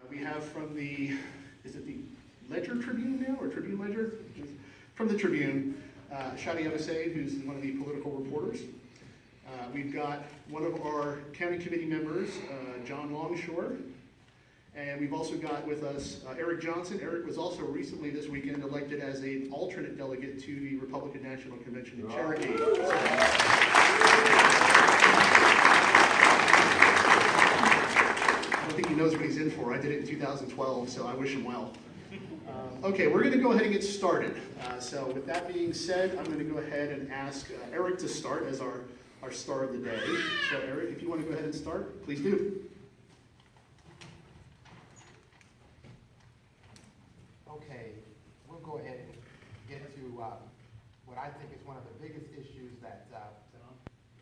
We have from the, is it the Ledger Tribune now, or Tribune Ledger? From the Tribune, Shadi Evasaid, who's one of the political reporters. We've got one of our county committee members, John Longshore. And we've also got with us Eric Johnson. Eric was also recently this weekend elected as an alternate delegate to the Republican National Convention in Cherokee. I don't think he knows what he's in for. I did it in 2012, so I wish him well. Okay, we're going to go ahead and get started. So with that being said, I'm going to go ahead and ask Eric to start as our star of the day. So Eric, if you want to go ahead and start, please do. Okay, we'll go ahead and get to what I think is one of the biggest issues that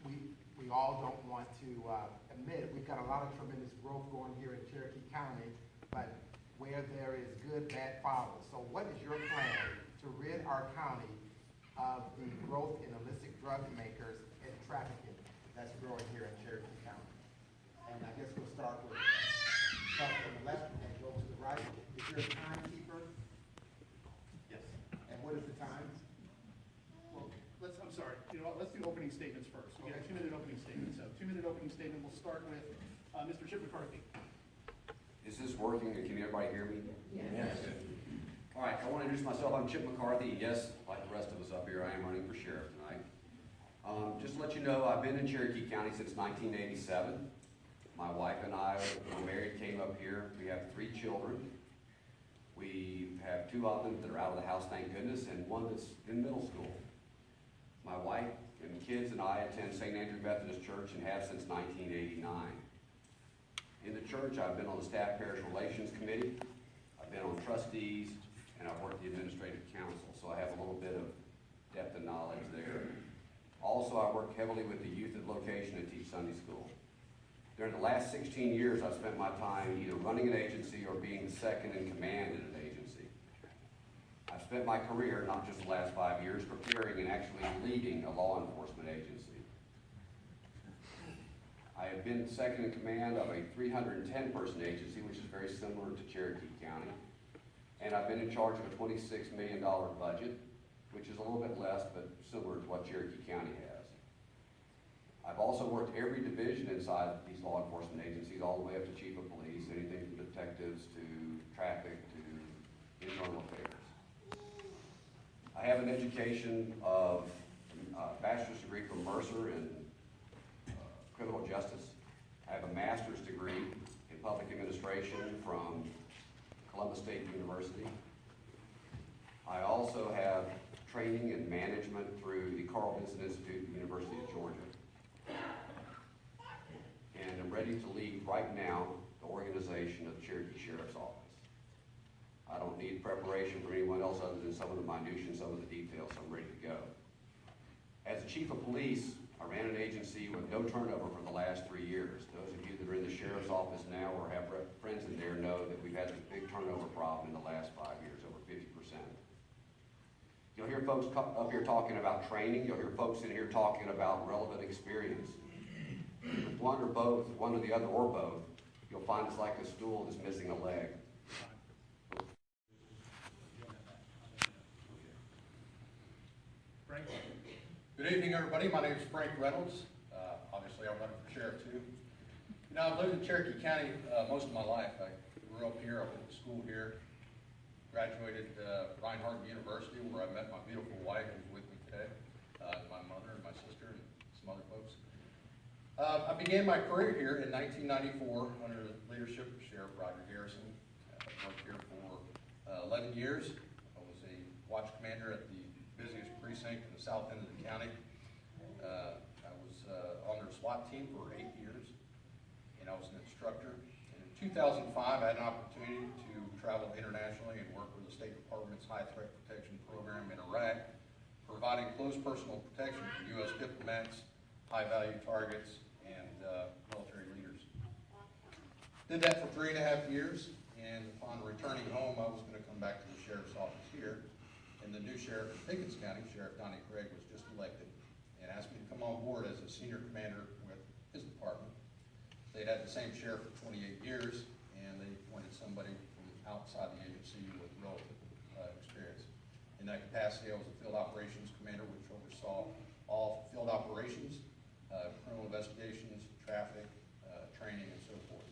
we all don't want to admit. We've got a lot of tremendous growth going here in Cherokee County, but where there is good, bad follows. So what is your plan to rid our county of the growth in illicit drug makers and trafficking that's growing here in Cherokee County? And I guess we'll start from the left and go to the right. Is there a timekeeper? Yes. And what is the time? Well, I'm sorry. You know what? Let's do opening statements first. We got a 2-minute opening statement. So 2-minute opening statement. We'll start with Mr. Chip McCarthy. Is this working? Can everybody hear me? Yes. All right, I want to introduce myself. I'm Chip McCarthy. Yes, like the rest of us up here, I am running for sheriff tonight. Just to let you know, I've been in Cherokee County since 1987. My wife and I were married, came up here. We have 3 children. We have 2 of them that are out of the house, thank goodness, and 1 that's in middle school. My wife and kids and I attend St. Andrew Methodist Church and have since 1989. In the church, I've been on the Staff Parish Relations Committee, I've been on trustees, and I've worked the Administrative Council, so I have a little bit of depth and knowledge there. Also, I work heavily with the youth at location and teach Sunday school. During the last 16 years, I've spent my time either running an agency or being the second in command in an agency. I've spent my career, not just the last 5 years, preparing and actually leading a law enforcement agency. I have been second in command of a 310-person agency, which is very similar to Cherokee County. And I've been in charge of a $26 million budget, which is a little bit less, but similar to what Cherokee County has. I've also worked every division inside these law enforcement agencies, all the way up to chief of police, anything from detectives to traffic to internal affairs. I have an education of a bachelor's degree from Mercer in criminal justice. I have a master's degree in public administration from Columbus State University. I also have training in management through the Carl Vinson Institute at the University of Georgia. And I'm ready to lead right now the organization of the Cherokee Sheriff's Office. I don't need preparation from anyone else other than some of the minutiae and some of the details, so I'm ready to go. As the chief of police, I ran an agency with no turnover for the last 3 years. Those of you that are in the sheriff's office now or have friends in there know that we've had a big turnover problem in the last 5 years, over 50%. You'll hear folks up here talking about training. You'll hear folks in here talking about relevant experience. With one or both, one or the other or both, you'll find it's like a stool that's missing a leg. Frank? Good evening, everybody. My name is Frank Reynolds. Obviously, I'm running for sheriff too. You know, I've lived in Cherokee County most of my life. I grew up here. I went to school here. Graduated Reinhardt University, where I met my beautiful wife, who's with me today. My mother and my sister and some other folks. I began my career here in 1994 under the leadership of Sheriff Roger Garrison. I worked here for 11 years. I was a watch commander at the busiest precinct in the south end of the county. I was on their SWAT team for 8 years, and I was an instructor. And in 2005, I had an opportunity to travel internationally and work with the State Department's High Threat Protection Program in Iraq, providing close personal protection for U.S. diplomats, high-value targets, and military leaders. Did that for 3.5 years, and upon returning home, I was going to come back to the sheriff's office here. And the new sheriff in Pickens County, Sheriff Donnie Craig, was just elected and asked me to come on board as a senior commander with his department. They'd had the same sheriff for 28 years, and they appointed somebody from outside the agency with real experience. In that capacity, I was a field operations commander, which oversaw all field operations, criminal investigations, traffic, training, and so forth.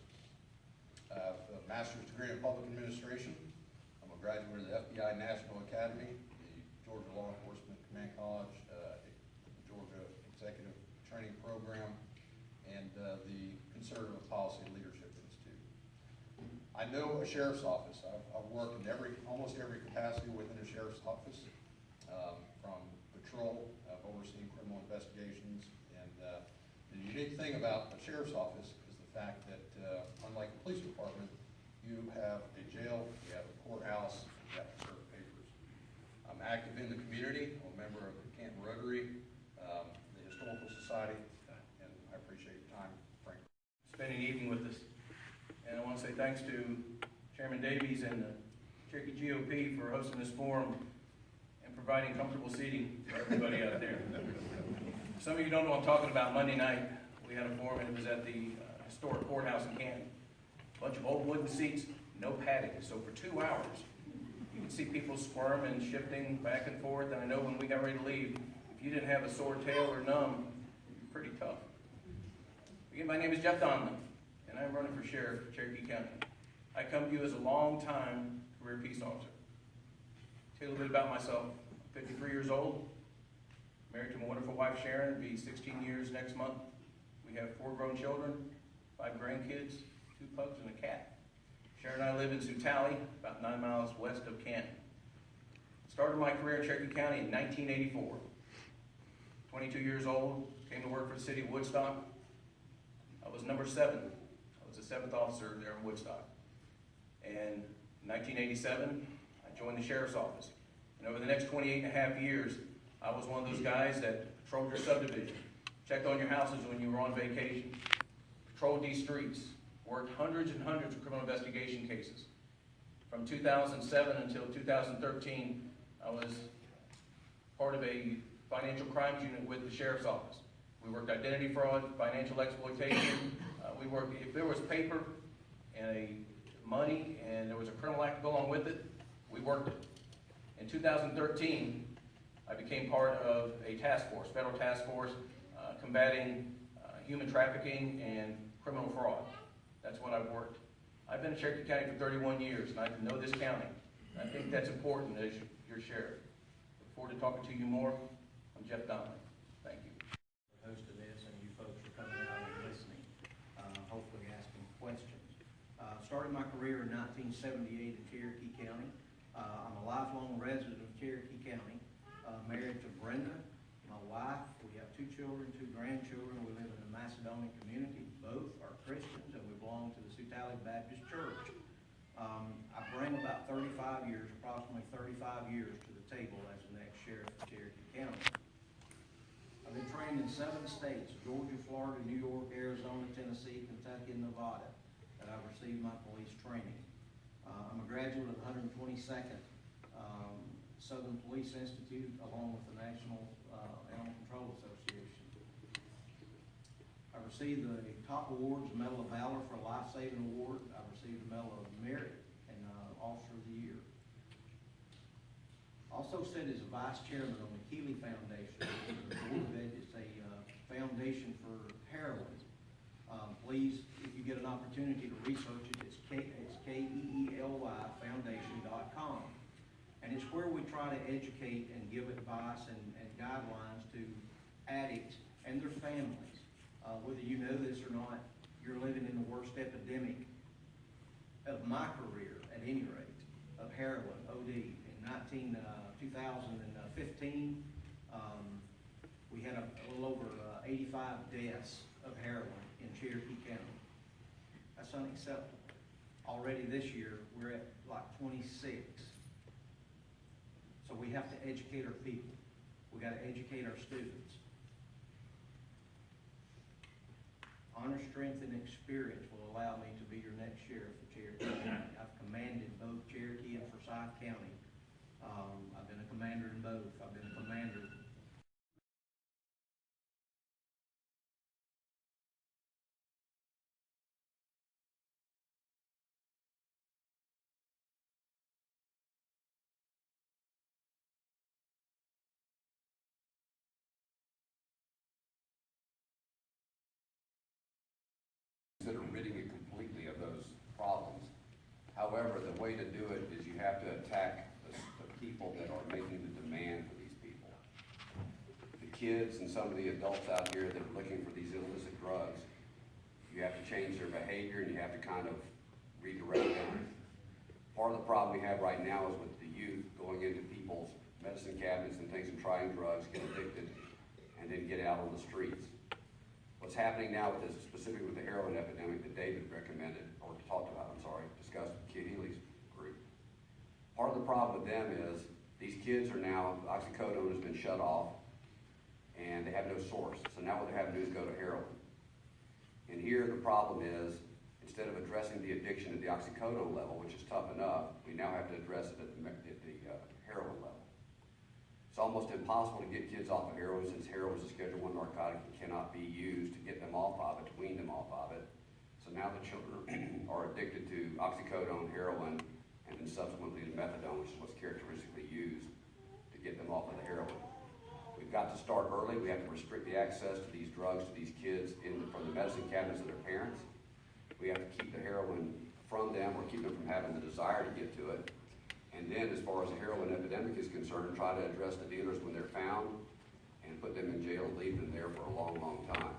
I have a master's degree in public administration. I'm a graduate of the FBI National Academy, the Georgia Law Enforcement Command College, Georgia Executive Training Program, and the Conservative Policy and Leadership Institute. I know a sheriff's office. I've worked in almost every capacity within a sheriff's office, from patrol, I've overseen criminal investigations, and the unique thing about a sheriff's office is the fact that, unlike the police department, you have a jail, you have a courthouse, you have to serve papers. I'm active in the community. I'm a member of the Canton Rotary, the Historical Society, and I appreciate your time, Frank. Spending the evening with us. And I want to say thanks to Chairman Davies and the Cherokee GOP for hosting this forum and providing comfortable seating for everybody out there. Some of you don't know what I'm talking about. Monday night, we had a forum, and it was at the historic courthouse in Canton. A bunch of old wooden seats, no padding. So for 2 hours, you could see people squirm and shifting back and forth. And I know when we got ready to leave, if you didn't have a sore tail or numb, you're pretty tough. Again, my name is Jeff Donlin, and I'm running for sheriff of Cherokee County. I come to you as a long-time career peace officer. Tell you a little bit about myself. I'm 53 years old, married to my wonderful wife Sharon. It'll be 16 years next month. We have 4 grown children, 5 grandkids, 2 pugs, and a cat. Sharon and I live in Sutali, about 9 miles west of Canton. Started my career in Cherokee County in 1984. 22 years old, came to work for the city of Woodstock. I was number 7. I was the 7th officer there in Woodstock. And in 1987, I joined the sheriff's office. And over the next 28 and a half years, I was one of those guys that patrolled your subdivision, checked on your houses when you were on vacation, patrolled these streets, worked hundreds and hundreds of criminal investigation cases. From 2007 until 2013, I was part of a financial crimes unit with the sheriff's office. We worked identity fraud, financial exploitation. We worked, if there was paper and money and there was a criminal act to go along with it, we worked it. In 2013, I became part of a task force, federal task force, combating human trafficking and criminal fraud. That's what I've worked. I've been in Cherokee County for 31 years, and I know this county. I think that's important as your sheriff. Look forward to talking to you more. I'm Jeff Donlin. Thank you. Host of this, and you folks for coming out and listening, hopefully asking questions. Started my career in 1978 in Cherokee County. I'm a lifelong resident of Cherokee County, married to Brenda, my wife. We have 2 children, 2 grandchildren. We live in a Macedonian community. Both are Christians, and we belong to the Sutali Baptist Church. I bring about 35 years, approximately 35 years to the table as the next sheriff of Cherokee County. I've been trained in 7 states, Georgia, Florida, New York, Arizona, Tennessee, Kentucky, and Nevada, that I've received my police training. I'm a graduate of the 122nd Southern Police Institute, along with the National Animal Control Association. I received the top awards, the Medal of Valor for a Life-Saving Award. I received the Medal of Merit and Officer of the Year. Also served as a vice chairman on the Keeley Foundation. It's a foundation for heroin. Please, if you get an opportunity to research it, it's KEELY Foundation.com. And it's where we try to educate and give advice and guidelines to addicts and their families. Whether you know this or not, you're living in the worst epidemic of my career, at any rate, of heroin, OD. In 2015, we had a little over 85 deaths of heroin in Cherokee County. That's unacceptable. Already this year, we're at like 26. So we have to educate our people. We got to educate our students. Honor, strength, and experience will allow me to be your next sheriff of Cherokee County. I've commanded both Cherokee and Forsyth County. I've been a commander in both. I've been a commander consider ridding it completely of those problems. However, the way to do it is you have to attack the people that are making the demand for these people. The kids and some of the adults out here that are looking for these illicit drugs, you have to change their behavior and you have to kind of redirect them. Part of the problem we have right now is with the youth going into people's medicine cabinets and things and trying drugs, get addicted, and then get out on the streets. What's happening now with this, specifically with the heroin epidemic that David recommended, or discussed with Kid Healy's group. Part of the problem with them is these kids are now, oxycodone has been shut off, and they have no source. So now what they have to do is go to heroin. And here the problem is, instead of addressing the addiction at the oxycodone level, which is tough enough, we now have to address it at the heroin level. It's almost impossible to get kids off of heroin since heroin is a Schedule I narcotic and cannot be used to get them off of it, to wean them off of it. So now the children are addicted to oxycodone, heroin, and then subsequently to methadone, which is what's characteristically used to get them off of the heroin. We've got to start early. We have to restrict the access to these drugs to these kids from the medicine cabinets of their parents. We have to keep the heroin from them or keep them from having the desire to get to it. And then as far as the heroin epidemic is concerned, try to address the dealers when they're found and put them in jail and leave them there for a long, long time.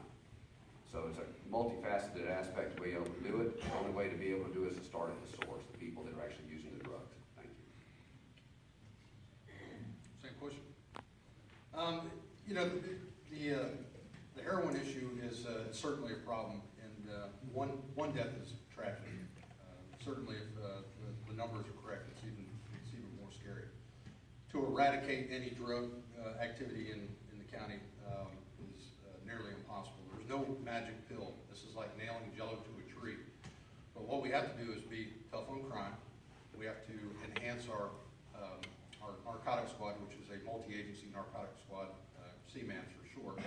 So it's a multifaceted aspect to be able to do it. The only way to be able to do it is to start at the source, the people that are actually using the drugs. Thank you. Same question. The heroin issue is certainly a problem, and one death is tragic. Certainly, if the numbers are correct, it's even more scary. To eradicate any drug activity in the county is nearly impossible. There's no magic pill. This is like nailing jello to a tree. But what we have to do is be tough on crime. We have to enhance our narcotic squad, which is a multi-agency narcotic squad, CMANs for short,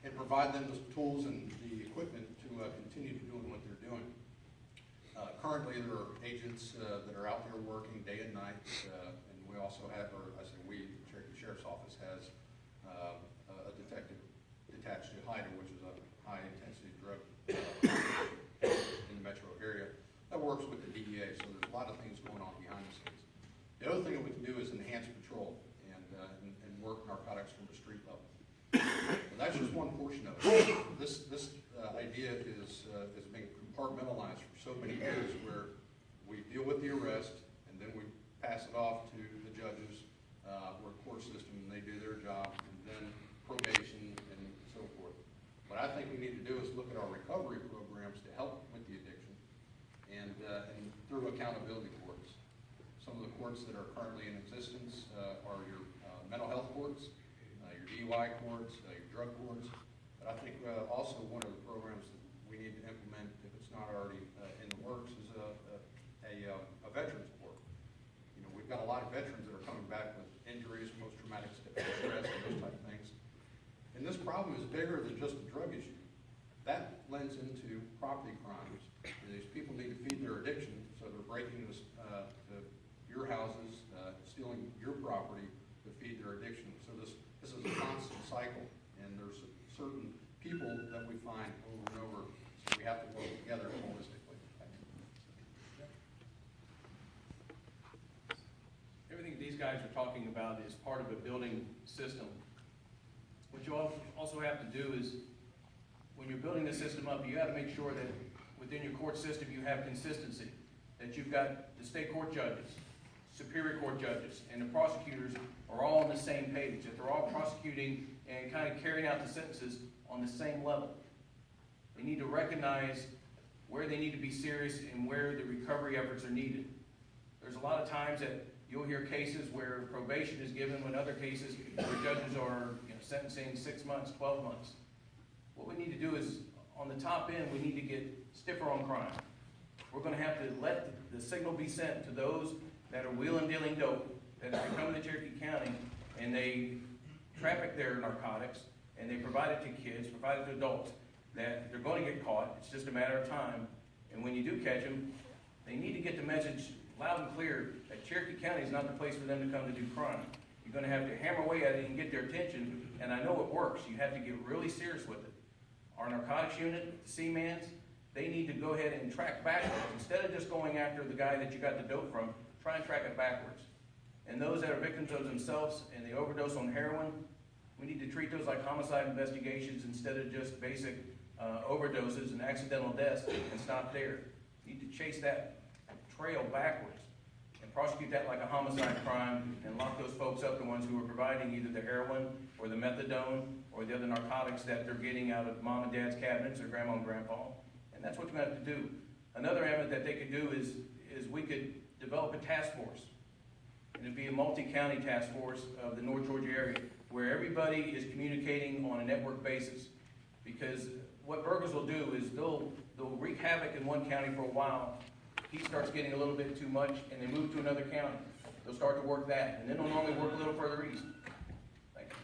and provide them the tools and the equipment to continue doing what they're doing. Currently, there are agents that are out there working day and night, and we also have, Cherokee Sheriff's Office has a detective attached to HIDA, which is a high-intensity drug in the metro area, that works with the DEA, so there's a lot of things going on behind the scenes. The other thing that we can do is enhance patrol and work narcotics from the street level. But that's just one portion of it. This idea is being compartmentalized for so many years, where we deal with the arrest and then we pass it off to the judges or court system, and they do their job, and then probation and so forth. What I think we need to do is look at our recovery programs to help with the addiction, and through accountability courts. Some of the courts that are currently in existence are your mental health courts, your DUI courts, your drug courts. But I think also one of the programs that we need to implement, if it's not already in the works, is a veterans court. You know, we've got a lot of veterans that are coming back with injuries, post-traumatic stress, and those type of things. And this problem is bigger than just the drug issue. That lends into property crimes. And these people need to feed their addiction, so they're breaking to your houses, stealing your property to feed their addiction. So this is a constant cycle, and there's certain people that we find over and over, so we have to work together holistically. Everything these guys are talking about is part of a building system. What you also have to do is, when you're building the system up, you got to make sure that within your court system you have consistency, that you've got the state court judges, superior court judges, and the prosecutors are all on the same page, that they're all prosecuting and kind of carrying out the sentences on the same level. They need to recognize where they need to be serious and where the recovery efforts are needed. There's a lot of times that you'll hear cases where probation is given when other cases where judges are sentencing 6 months, 12 months. What we need to do is, on the top end, we need to get stiffer on crime. We're going to have to let the signal be sent to those that are wheeling, dealing dope, that are coming to Cherokee County, and they traffic their narcotics, and they provide it to kids, provide it to adults, that they're going to get caught. It's just a matter of time. And when you do catch them, they need to get the message loud and clear that Cherokee County is not the place for them to come to do crime. You're going to have to hammer away at it and get their attention, and I know it works. You have to get really serious with it. Our narcotics unit, the CMANs, they need to go ahead and track backwards. Instead of just going after the guy that you got the dope from, try and track it backwards. And those that are victims of themselves and they overdose on heroin, we need to treat those like homicide investigations instead of just basic overdoses and accidental deaths and stop there. We need to chase that trail backwards and prosecute that like a homicide crime and lock those folks up, the ones who are providing either the heroin or the methadone or the other narcotics that they're getting out of mom and dad's cabinets or grandma and grandpa. And that's what you have to do. Another element that they could do is we could develop a task force. And it'd be a multi-county task force of the North Georgia area where everybody is communicating on a network basis. Because what burglars will do is they'll wreak havoc in one county for a while. He starts getting a little bit too much and they move to another county. They'll start to work that and then they'll normally work a little further east. Thank you.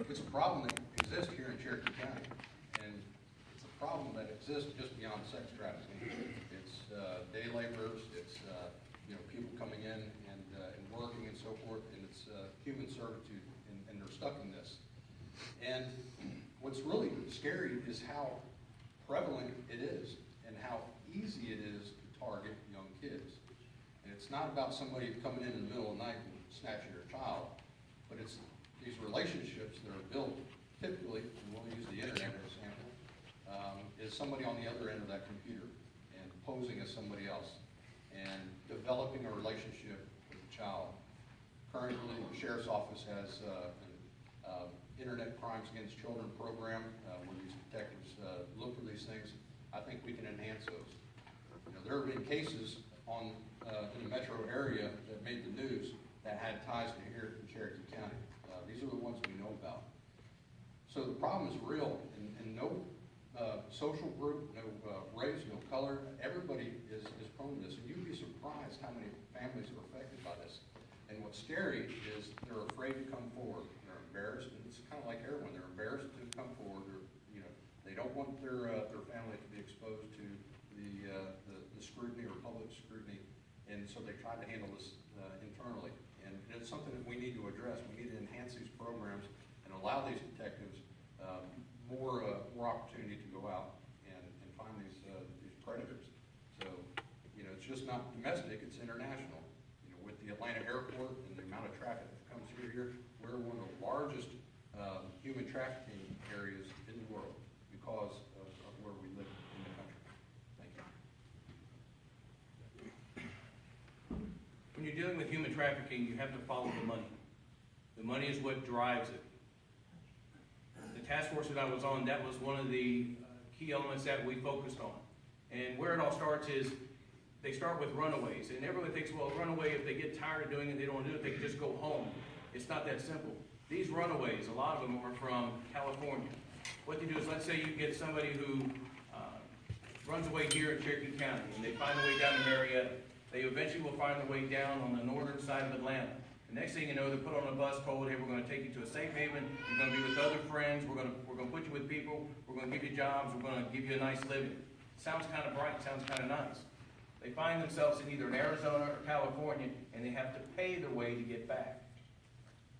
It's a problem that exists here in Cherokee County, and it's a problem that exists just beyond sex trafficking. It's day laborers, it's people coming in and working and so forth, and it's human servitude, and they're stuck in this. And what's really scary is how prevalent it is and how easy it is to target young kids. And it's not about somebody coming in the middle of the night and snatching your child, but it's these relationships that are built typically, and we'll use the internet as an example, is somebody on the other end of that computer and posing as somebody else and developing a relationship with the child. Currently, the Sheriff's Office has an Internet Crimes Against Children program where these detectives look for these things. I think we can enhance those. There have been cases in the metro area that made the news that had ties to here in Cherokee County. These are the ones we know about. So the problem is real, and no social group, no race, no color, everybody is prone to this. And you'd be surprised how many families are affected by this. And what's scary is they're afraid to come forward. They're embarrassed, and it's kind of like heroin. They're embarrassed to come forward. They don't want their family to be exposed to the scrutiny or public scrutiny, and so they try to handle this internally. And it's something that we need to address. We need to enhance these programs and allow these detectives more opportunity to go out and find these predators. So, it's just not domestic, it's international. With the Atlanta airport and the amount of traffic that comes through here, we're one of the largest human trafficking areas in the world because of where we live in the country. Thank you. When you're dealing with human trafficking, you have to follow the money. The money is what drives it. The task force that I was on, that was one of the key elements that we focused on. And where it all starts is, they start with runaways. And everyone thinks, well, a runaway, if they get tired of doing it, they don't want to do it, they can just go home. It's not that simple. These runaways, a lot of them are from California. What they do is, let's say you get somebody who runs away here in Cherokee County, and they find a way down to Marietta. They eventually will find a way down on the northern side of Atlanta. The next thing you know, they're put on a bus, told, hey, we're going to take you to a safe haven, you're going to be with other friends, we're going to put you with people, we're going to give you jobs, we're going to give you a nice living. Sounds kind of bright, sounds kind of nice. They find themselves in either in Arizona or California, and they have to pay their way to get back.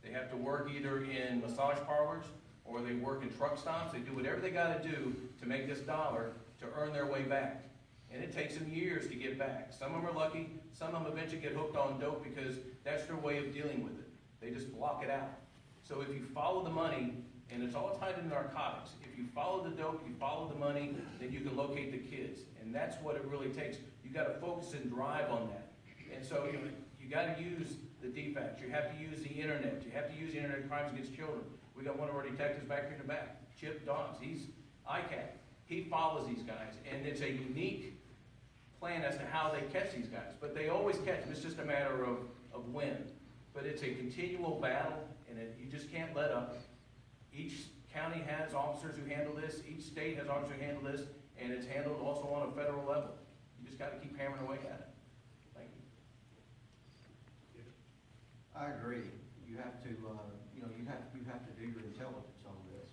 They have to work either in massage parlors, or they work in truck stops. They do whatever they got to do to make this dollar to earn their way back. And it takes them years to get back. Some of them are lucky. Some of them eventually get hooked on dope because that's their way of dealing with it. They just block it out. So if you follow the money, and it's all tied into narcotics, if you follow the dope, you follow the money, then you can locate the kids. And that's what it really takes. You got to focus and drive on that. And so you got to use the DFACs. You have to use the internet. You have to use the Internet Crimes Against Children. We got one of our detectives back here in the back, Chip Dobbs. He's ICAP. He follows these guys, and it's a unique plan as to how they catch these guys. But they always catch them. It's just a matter of when. But it's a continual battle, and you just can't let up. Each county has officers who handle this. Each state has officers who handle this, and it's handled also on a federal level. You just got to keep hammering away at it. Thank you. I agree. You have to, you have to do your intelligence on this.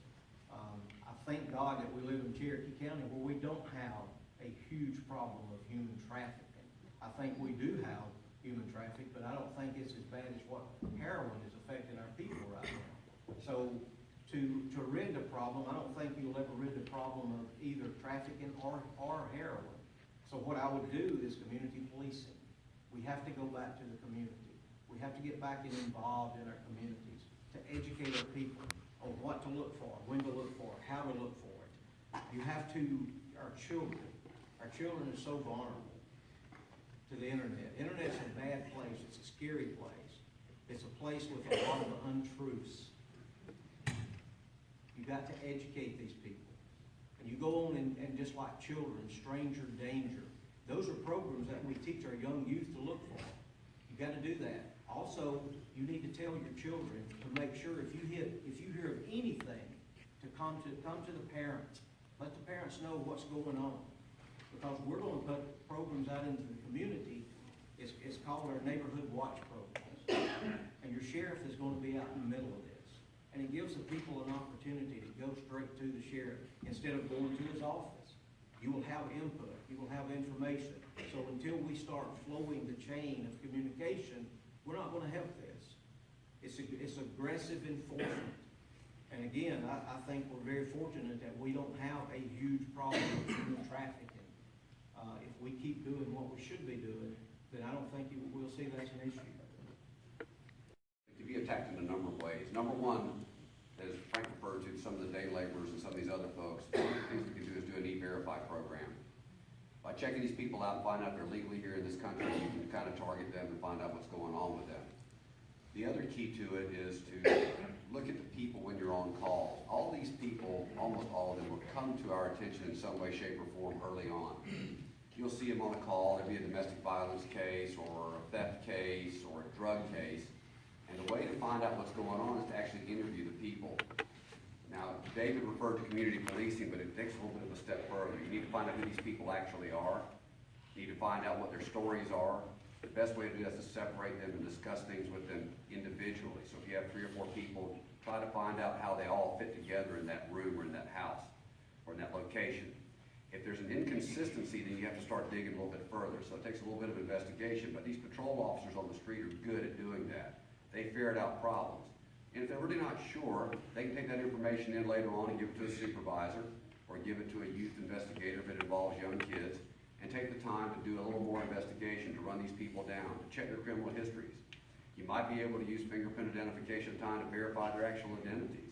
I thank God that we live in Cherokee County where we don't have a huge problem of human trafficking. I think we do have human traffic, but I don't think it's as bad as what heroin is affecting our people right now. So to rid the problem, I don't think you'll ever rid the problem of either trafficking or heroin. So what I would do is community policing. We have to go back to the community. We have to get back and involved in our communities to educate our people on what to look for, when to look for it, how to look for it. You have to, our children are so vulnerable to the internet. Internet's a bad place, it's a scary place. It's a place with a lot of untruths. You got to educate these people. And you go on and just like children, stranger danger. Those are programs that we teach our young youth to look for. You got to do that. Also, you need to tell your children to make sure if you hear of anything, to come to the parents. Let the parents know what's going on. Because we're going to put programs out into the community. It's called our neighborhood watch programs. And your sheriff is going to be out in the middle of this. And it gives the people an opportunity to go straight to the sheriff instead of going to his office. You will have input, you will have information. So until we start flowing the chain of communication, we're not going to help this. It's aggressive enforcement. And again, I think we're very fortunate that we don't have a huge problem with human trafficking. If we keep doing what we should be doing, then I don't think we'll see that's an issue. To be attacked in a number of ways. Number one, as Frank referred to, some of the day laborers and some of these other folks, one of the things we can do is do an E-Verify program. By checking these people out and finding out if they're legally here in this country, you can kind of target them and find out what's going on with them. The other key to it is to look at the people when you're on call. All these people, almost all of them, will come to our attention in some way, shape, or form early on. You'll see them on a call. There'll be a domestic violence case or a theft case or a drug case. And the way to find out what's going on is to actually interview the people. Now, David referred to community policing, but it takes a little bit of a step further. You need to find out who these people actually are. You need to find out what their stories are. The best way to do that is to separate them and discuss things with them individually. So if you have 3 or 4 people, try to find out how they all fit together in that room or in that house or in that location. If there's an inconsistency, then you have to start digging a little bit further. So it takes a little bit of investigation, but these patrol officers on the street are good at doing that. They ferret out problems. And if they're really not sure, they can take that information in later on and give it to a supervisor or give it to a youth investigator if it involves young kids, and take the time to do a little more investigation to run these people down, to check their criminal histories. You might be able to use fingerprint identification at time to verify their actual identities.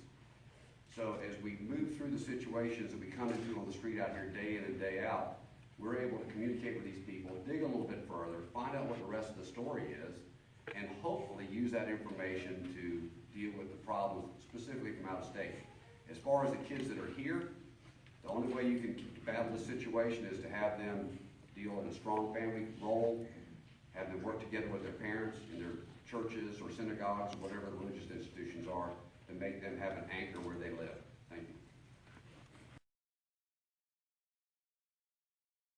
So as we move through the situations that we come into on the street out here day in and day out, we're able to communicate with these people, dig a little bit further, find out what the rest of the story is, and hopefully use that information to deal with the problems specifically from out of state. As far as the kids that are here, the only way you can battle the situation is to have them deal in a strong family role, have them work together with their parents in their churches or synagogues or whatever the religious institutions are, to make them have an anchor where they live. Thank you.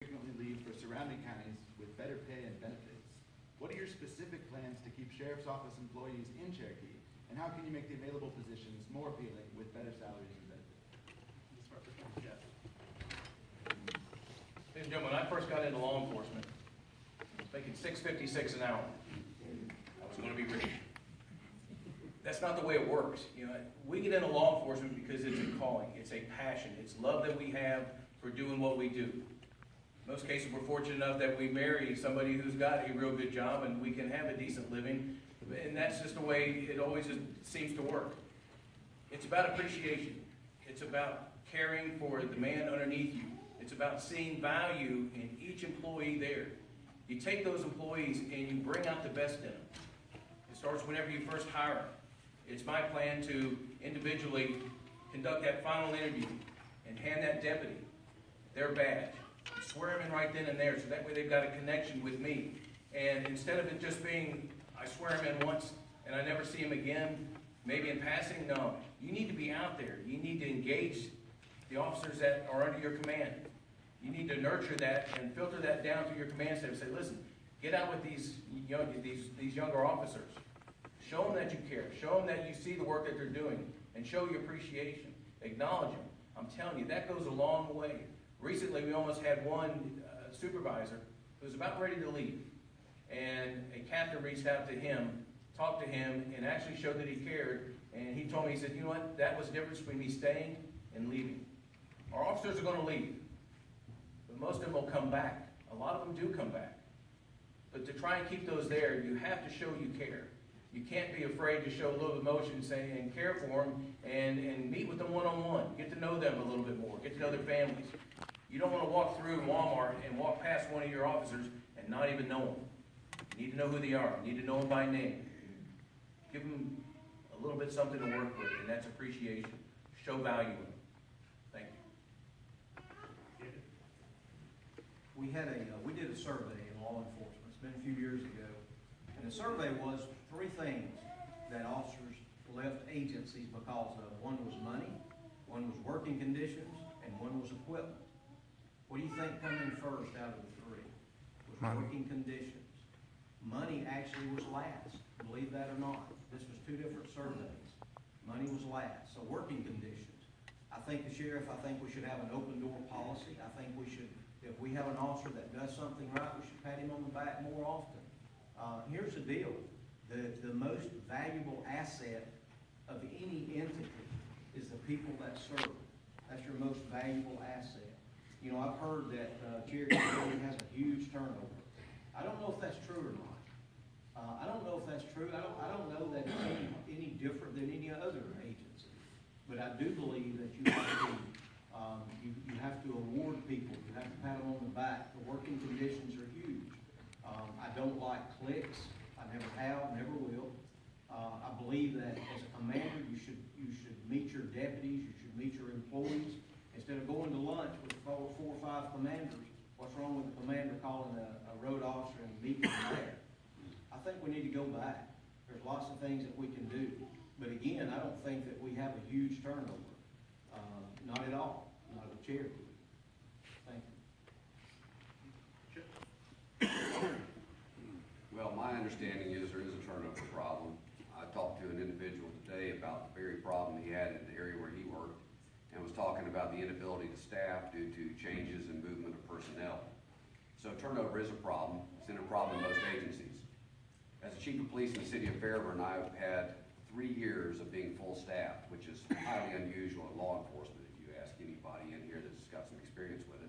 Frequently leave for surrounding counties with better pay and benefits. What are your specific plans to keep Sheriff's Office employees in Cherokee, and how can you make the available positions more appealing with better salaries and benefits? Ladies and gentlemen, when I first got into law enforcement, I was making $6.56 an hour. I was going to be rich. That's not the way it works. You know, we get into law enforcement because it's a calling, it's a passion, it's love that we have for doing what we do. In most cases, we're fortunate enough that we marry somebody who's got a real good job and we can have a decent living, and that's just the way it always seems to work. It's about appreciation. It's about caring for the man underneath you. It's about seeing value in each employee there. You take those employees and you bring out the best in them. It starts whenever you first hire them. It's my plan to individually conduct that final interview and hand that deputy their badge. Swear them in right then and there, so that way they've got a connection with me. And instead of it just being, I swear him in once and I never see him again, maybe in passing, no. You need to be out there. You need to engage the officers that are under your command. You need to nurture that and filter that down through your command staff and say, listen, get out with these younger officers. Show them that you care. Show them that you see the work that they're doing, and show your appreciation. Acknowledge them. I'm telling you, that goes a long way. Recently, we almost had one supervisor who was about ready to leave, and a captain reached out to him, talked to him, and actually showed that he cared. And he told me, he said, you know what, that was the difference between me staying and leaving. Our officers are going to leave, but most of them will come back. A lot of them do come back. But to try and keep those there, you have to show you care. You can't be afraid to show a little emotion, say, and care for them, and meet with them one-on-one. Get to know them a little bit more. Get to know their families. You don't want to walk through Walmart and walk past one of your officers and not even know them. You need to know who they are. You need to know them by name. Give them a little bit something to work with, and that's appreciation. Show value in them. Thank you. We did a survey in law enforcement. It's been a few years ago. And the survey was 3 things that officers left agencies because of. One was money, one was working conditions, and one was equipment. What do you think come in first out of the 3? Was working conditions. Money actually was last, believe that or not. This was 2 different surveys. Money was last, so working conditions. I think the sheriff, I think we should have an open door policy. I think we should, if we have an officer that does something right, we should pat him on the back more often. Here's the deal. The most valuable asset of any entity is the people that serve. That's your most valuable asset. You know, I've heard that Cherokee County has a huge turnover. I don't know if that's true or not. I don't know if that's true. I don't know that it's any different than any other agency. But I do believe that you have to award people. You have to pat them on the back. The working conditions are huge. I don't like cliques. I never have, never will. I believe that as a commander, you should meet your deputies, you should meet your employees. Instead of going to lunch with 4 or 5 commanders, what's wrong with the commander calling a road officer and meeting them there? I think we need to go back. There's lots of things that we can do. But again, I don't think that we have a huge turnover. Not at all. Not at Cherokee. Thank you. Well, my understanding is there is a turnover problem. I talked to an individual today about the very problem he had in the area where he worked, and was talking about the inability to staff due to changes in movement of personnel. So turnover is a problem. It's been a problem in most agencies. As the chief of police in the city of Fairburn, I've had 3 years of being full staffed, which is highly unusual in law enforcement if you ask anybody in here that's got some experience with it.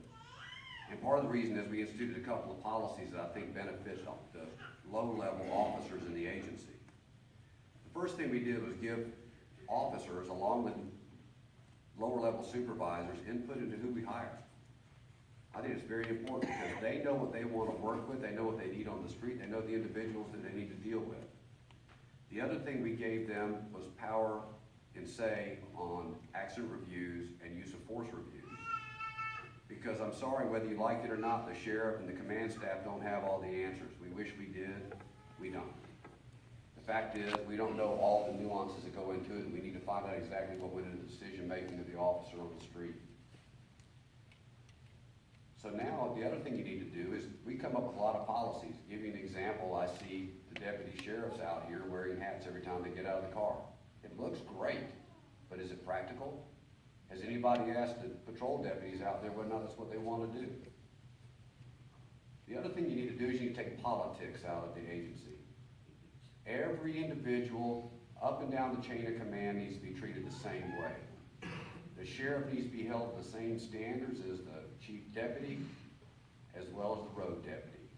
And part of the reason is we instituted a couple of policies that I think benefit the low-level officers in the agency. The first thing we did was give officers, along with lower-level supervisors, input into who we hire. I think it's very important because they know what they want to work with, they know what they need on the street, they know the individuals that they need to deal with. The other thing we gave them was power and say on accident reviews and use of force reviews. Because I'm sorry, whether you like it or not, the sheriff and the command staff don't have all the answers. We wish we did, we don't. The fact is, we don't know all the nuances that go into it, and we need to find out exactly what went into the decision-making of the officer on the street. So now, the other thing you need to do is, we come up with a lot of policies. To give you an example, I see the deputy sheriffs out here wearing hats every time they get out of the car. It looks great, but is it practical? Has anybody asked the patrol deputies out there whether or not that's what they want to do? The other thing you need to do is you need to take politics out of the agency. Every individual up and down the chain of command needs to be treated the same way. The sheriff needs to be held to the same standards as the chief deputy, as well as the road deputy,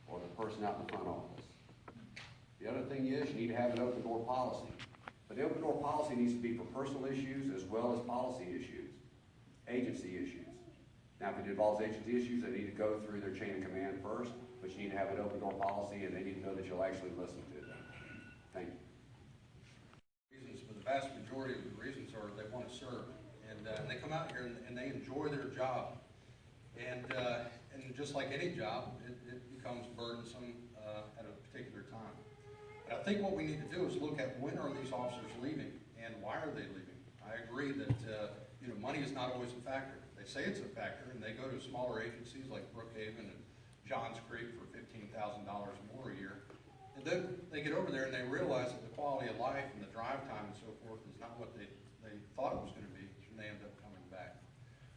or the person out in the front office. The other thing is, you need to have an open door policy. But the open door policy needs to be for personal issues as well as policy issues, agency issues. Now, if it involves agency issues, they need to go through their chain of command first, but you need to have an open door policy, and they need to know that you'll actually listen to them. Thank you. Reasons, for the vast majority of the reasons are they want to serve. And they come out here and they enjoy their job. And just like any job, it becomes burdensome at a particular time. But I think what we need to do is look at when are these officers leaving and why are they leaving. I agree that money is not always a factor. They say it's a factor, and they go to smaller agencies like Brookhaven and Johns Creek for $15,000 more a year. And then they get over there and they realize that the quality of life and the drive time and so forth is not what they thought it was gonna be, and they end up coming back.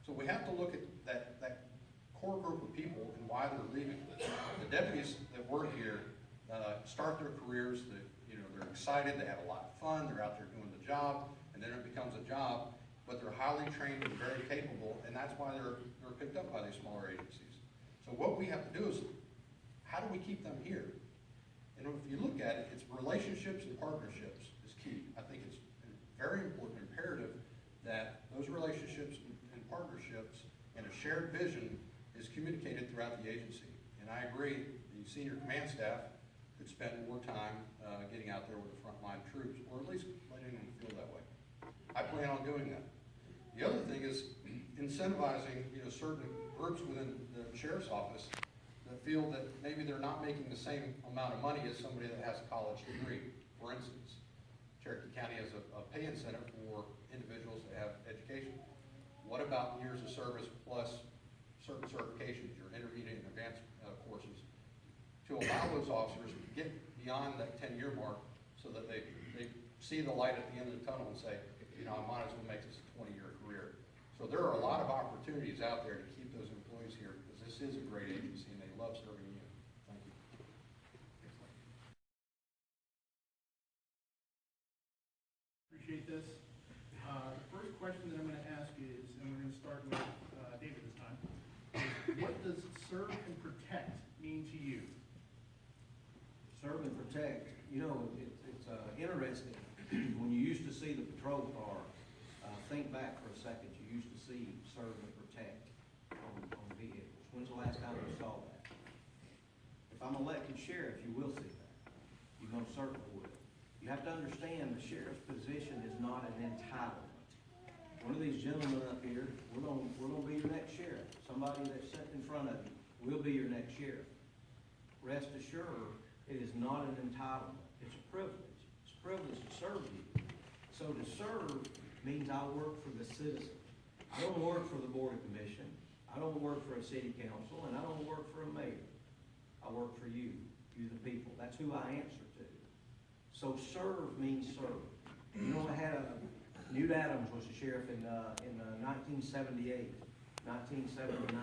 So we have to look at that core group of people and why they're leaving. The deputies that work here, start their careers, they're excited, they have a lot of fun, they're out there doing the job, and then it becomes a job, but they're highly trained and very capable, and that's why they're picked up by these smaller agencies. So what we have to do is, how do we keep them here? And if you look at it, it's relationships and partnerships is key. I think it's very important, imperative, that those relationships and partnerships and a shared vision is communicated throughout the agency. And I agree, the senior command staff could spend more time getting out there with the frontline troops, or at least letting them feel that way. I plan on doing that. The other thing is incentivizing, certain groups within the sheriff's office that feel that maybe they're not making the same amount of money as somebody that has a college degree. For instance, Cherokee County has a pay incentive for individuals that have education. What about years of service plus certain certifications, your intermediate and advanced courses, to allow those officers to get beyond that 10-year mark so that they see the light at the end of the tunnel and say, I might as well make this a 20-year career. So there are a lot of opportunities out there to keep those employees here, because this is a great agency and they love serving you. Thank you. Appreciate this. The first question that I'm going to ask is, and we're going to start with David this time, is what does serve and protect mean to you? Serve and protect, it's interesting. When you used to see the patrol car, think back for a second, you used to see serve and protect on vehicles. When's the last time you saw that? If I'm elected sheriff, you will see that. You most certainly will. You have to understand the sheriff's position is not an entitlement. One of these gentlemen up here, we're gonna be your next sheriff. Somebody that's sitting in front of you will be your next sheriff. Rest assured, it is not an entitlement. It's a privilege. It's a privilege to serve you. So to serve means I work for the citizen. I don't work for the Board of Commission. I don't work for a city council, and I don't work for a mayor. I work for you, the people. That's who I answer to. So serve means serve. I had Newt Adams was the sheriff in 1978, 1979.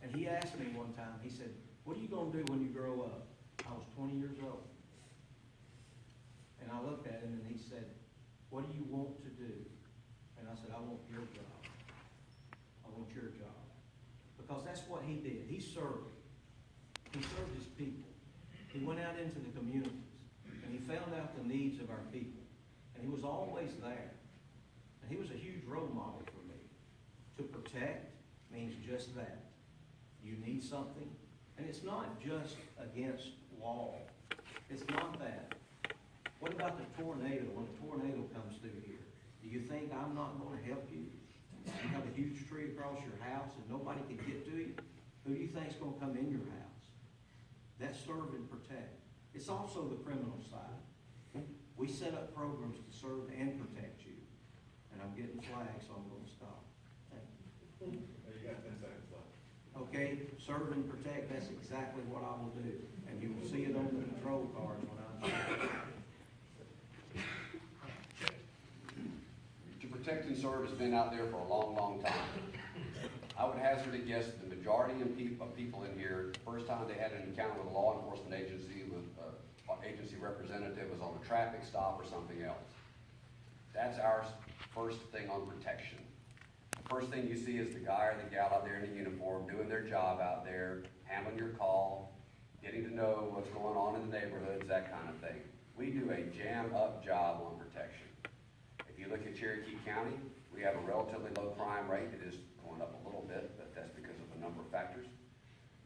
And he asked me one time, he said, what are you going to do when you grow up? I was 20 years old. And I looked at him and he said, what do you want to do? And I said, I want your job. I want your job. Because that's what he did. He served. He served his people. He went out into the communities and he found out the needs of our people. And he was always there. And he was a huge role model for me. To protect means just that. You need something. And it's not just against law. It's not that. What about the tornado? When a tornado comes through here, do you think I'm not going to help you? You have a huge tree across your house and nobody can get to you? Who do you think is going to come in your house? That's serve and protect. It's also the criminal side. We set up programs to serve and protect you. And I'm getting flags, so I'm going to stop. Thank you. You got 10 seconds left. Okay, serve and protect, that's exactly what I will do. And you will see it on the patrol cars when I'm here. To protect and serve has been out there for a long, long time. I would hazard a guess that the majority of people in here, the first time they had an encounter with a law enforcement agency, with an agency representative, was on a traffic stop or something else. That's our first thing on protection. The first thing you see is the guy or the gal out there in the uniform doing their job out there, handling your call, getting to know what's going on in the neighborhoods, that kind of thing. We do a jam-up job on protection. If you look at Cherokee County, we have a relatively low crime rate. It is going up a little bit, but that's because of a number of factors.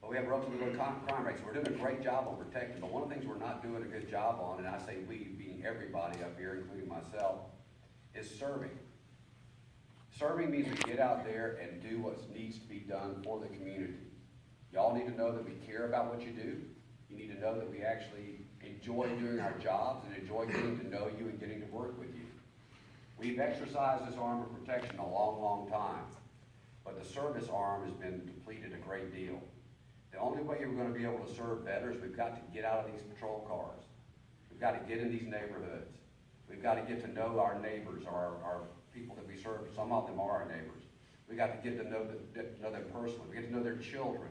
But we have a relatively low crime rate, so we're doing a great job on protecting. But one of the things we're not doing a good job on, and I say we, being everybody up here, including myself, is serving. Serving means we get out there and do what needs to be done for the community. Y'all need to know that we care about what you do. You need to know that we actually enjoy doing our jobs and enjoy getting to know you and getting to work with you. We've exercised this arm of protection a long, long time, but the service arm has been depleted a great deal. The only way you're gonna be able to serve better is we've got to get out of these patrol cars. We've got to get in these neighborhoods. We've got to get to know our neighbors, our people that we serve. Some of them are our neighbors. We've got to get to know them personally. We get to know their children.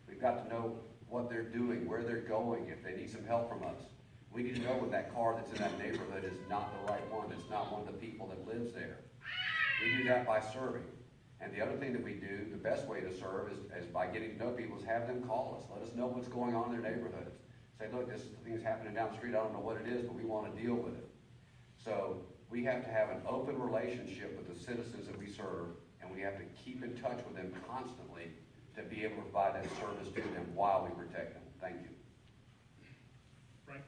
We've got to know what they're doing, where they're going, if they need some help from us. We need to know when that car that's in that neighborhood is not the right one. It's not one of the people that lives there. We do that by serving. And the other thing that we do, the best way to serve is by getting to know people, is have them call us. Let us know what's going on in their neighborhoods. Say, look, this thing is happening down the street. I don't know what it is, but we want to deal with it. So we have to have an open relationship with the citizens that we serve, and we have to keep in touch with them constantly to be able to provide that service to them while we protect them. Thank you. Frank?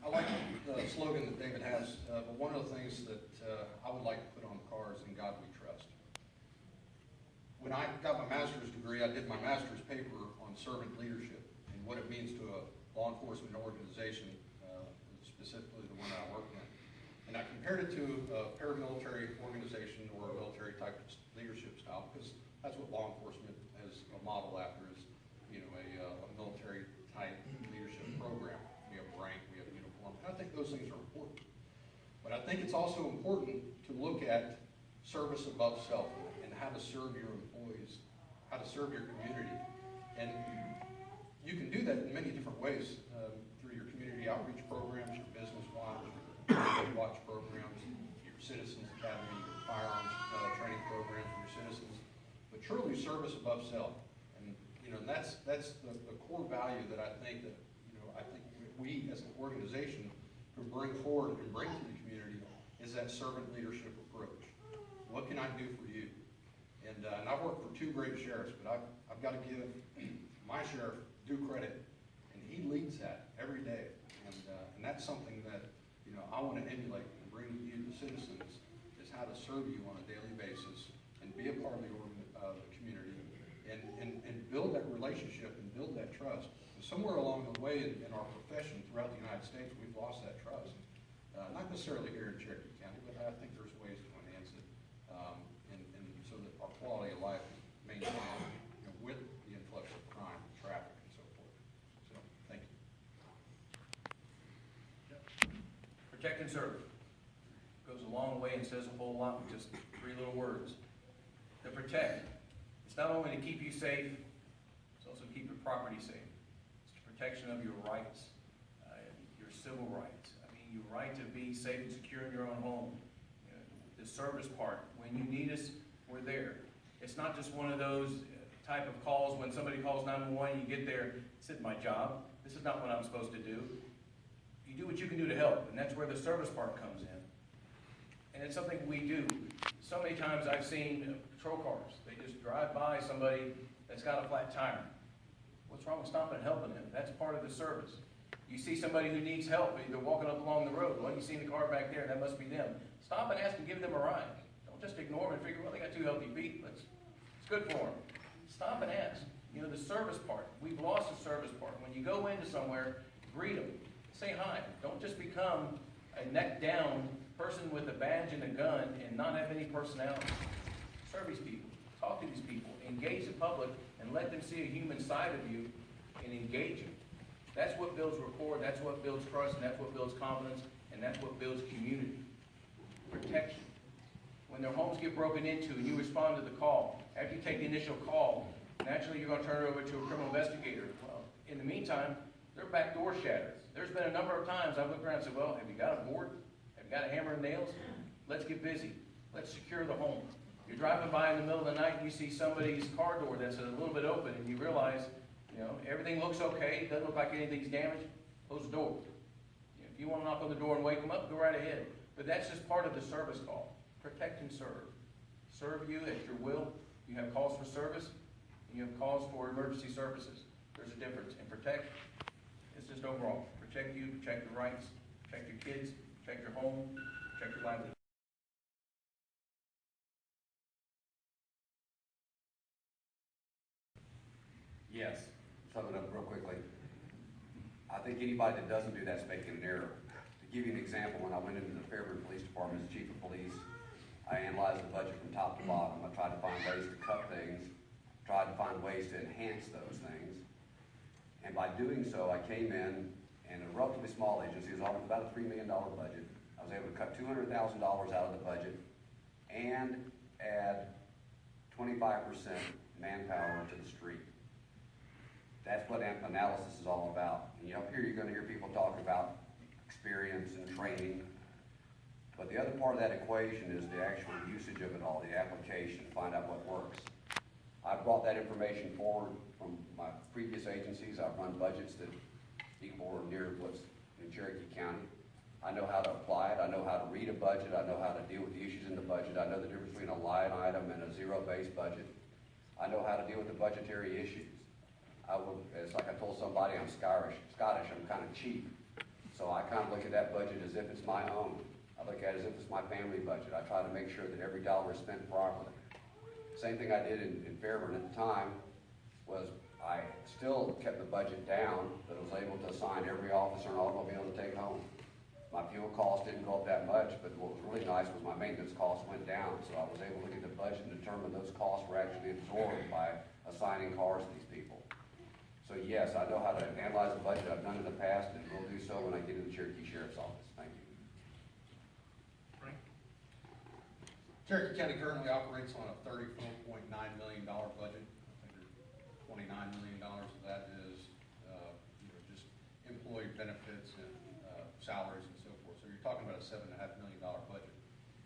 I like the slogan that David has, but one of the things that I would like to put on the car is "In God We Trust." When I got my master's degree, I did my master's paper on servant leadership and what it means to a law enforcement organization, specifically the one I work in. And I compared it to a paramilitary organization or a military type of leadership style, because that's what law enforcement as a model after is, you know, a military type leadership program. We have rank, we have uniform, and I think those things are important. But I think it's also important to look at service above self and how to serve your employees, how to serve your community. And you can do that in many different ways, through your community outreach programs, your business watch, your watch programs, your citizens academy, your firearms training programs for your citizens. But truly service above self. And you know, that's the core value that I think that, you know, I think we as an organization can bring forward and bring to the community is that servant leadership approach. What can I do for you? And I've worked for two great sheriffs, but I've got to give my sheriff due credit, and he leads that every day. And that's something that, you know, I want to emulate and bring to you, the citizens, is how to serve you on a daily basis and be a part of the community and build that relationship and build that trust. And somewhere along the way in our profession throughout the United States, we've lost that trust. Not necessarily here in Cherokee County, but I think there's ways to enhance it, and so that our quality of life is maintained, you know, with the influx of crime, traffic, and so forth. So, thank you. Protect and serve. Goes a long way and says a whole lot with just 3 little words. To protect. It's not only to keep you safe, it's also to keep your property safe. It's the protection of your rights, your civil rights. I mean, your right to be safe and secure in your own home. You know, the service part. When you need us, we're there. It's not just one of those type of calls when somebody calls 911, you get there, this isn't my job. This is not what I'm supposed to do. You do what you can do to help, and that's where the service part comes in. And it's something we do. So many times I've seen patrol cars. They just drive by somebody that's got a flat tire. What's wrong with stopping and helping them? That's part of the service. You see somebody who needs help, they're walking up along the road. Well, you see the car back there, that must be them. Stop and ask and give them a ride. Don't just ignore them and figure, well, they got 2 healthy feet. It's good for them. Stop and ask. You know, the service part. We've lost the service part. When you go into somewhere, greet them. Say hi. Don't just become a neck down person with a badge and a gun and not have any personality. Serve these people. Talk to these people. Engage the public and let them see a human side of you and engage them. That's what builds rapport, that's what builds trust, and that's what builds confidence, and that's what builds community. Protection. When their homes get broken into and you respond to the call, after you take the initial call, naturally you're going to turn it over to a criminal investigator. Well, in the meantime, their back door shattered. There's been a number of times I've looked around and said, well, have you got a board? Have you got a hammer and nails? Let's get busy. Let's secure the home. You're driving by in the middle of the night and you see somebody's car door that's a little bit open and you realize, you know, everything looks okay, it doesn't look like anything's damaged, close the door. You know, if you want to knock on the door and wake them up, go right ahead. But that's just part of the service call. Protect and serve. Serve you at your will. You have calls for service, and you have calls for emergency services. There's a difference. And protect, it's just overall. Protect you, protect your rights, protect your kids, protect your home, protect your livelihood. Yes, sum it up real quickly. I think anybody that doesn't do that's making an error. To give you an example, when I went into the Fairburn Police Department as chief of police, I analyzed the budget from top to bottom. I tried to find ways to cut things, tried to find ways to enhance those things. And by doing so, I came in, and a relatively small agency, it was almost about a $3 million budget. I was able to cut $200,000 out of the budget and add 25% manpower to the street. That's what analysis is all about. And up here, you're gonna hear people talk about experience and training. But the other part of that equation is the actual usage of it all, the application, find out what works. I've brought that information forward from my previous agencies. I've run budgets that equal or near what's in Cherokee County. I know how to apply it. I know how to read a budget. I know how to deal with the issues in the budget. I know the difference between a line item and a zero-based budget. I know how to deal with the budgetary issues. It's like I told somebody, I'm Scottish, I'm kind of cheap. So I kind of look at that budget as if it's my own. I look at it as if it's my family budget. I try to make sure that every dollar is spent properly. Same thing I did in Fairburn at the time was I still kept the budget down, but I was able to assign every officer an automobile to take home. My fuel cost didn't go up that much, but what was really nice was my maintenance costs went down, so I was able to look at the budget and determine those costs were actually absorbed by assigning cars to these people. So yes, I know how to analyze a budget. I've done it in the past, and will do so when I get to the Cherokee Sheriff's Office. Thank you. Cherokee County currently operates on a $34.9 million budget. I think $29 million of that is, just employee benefits and salaries and so forth. So you're talking about a $7.5 million budget,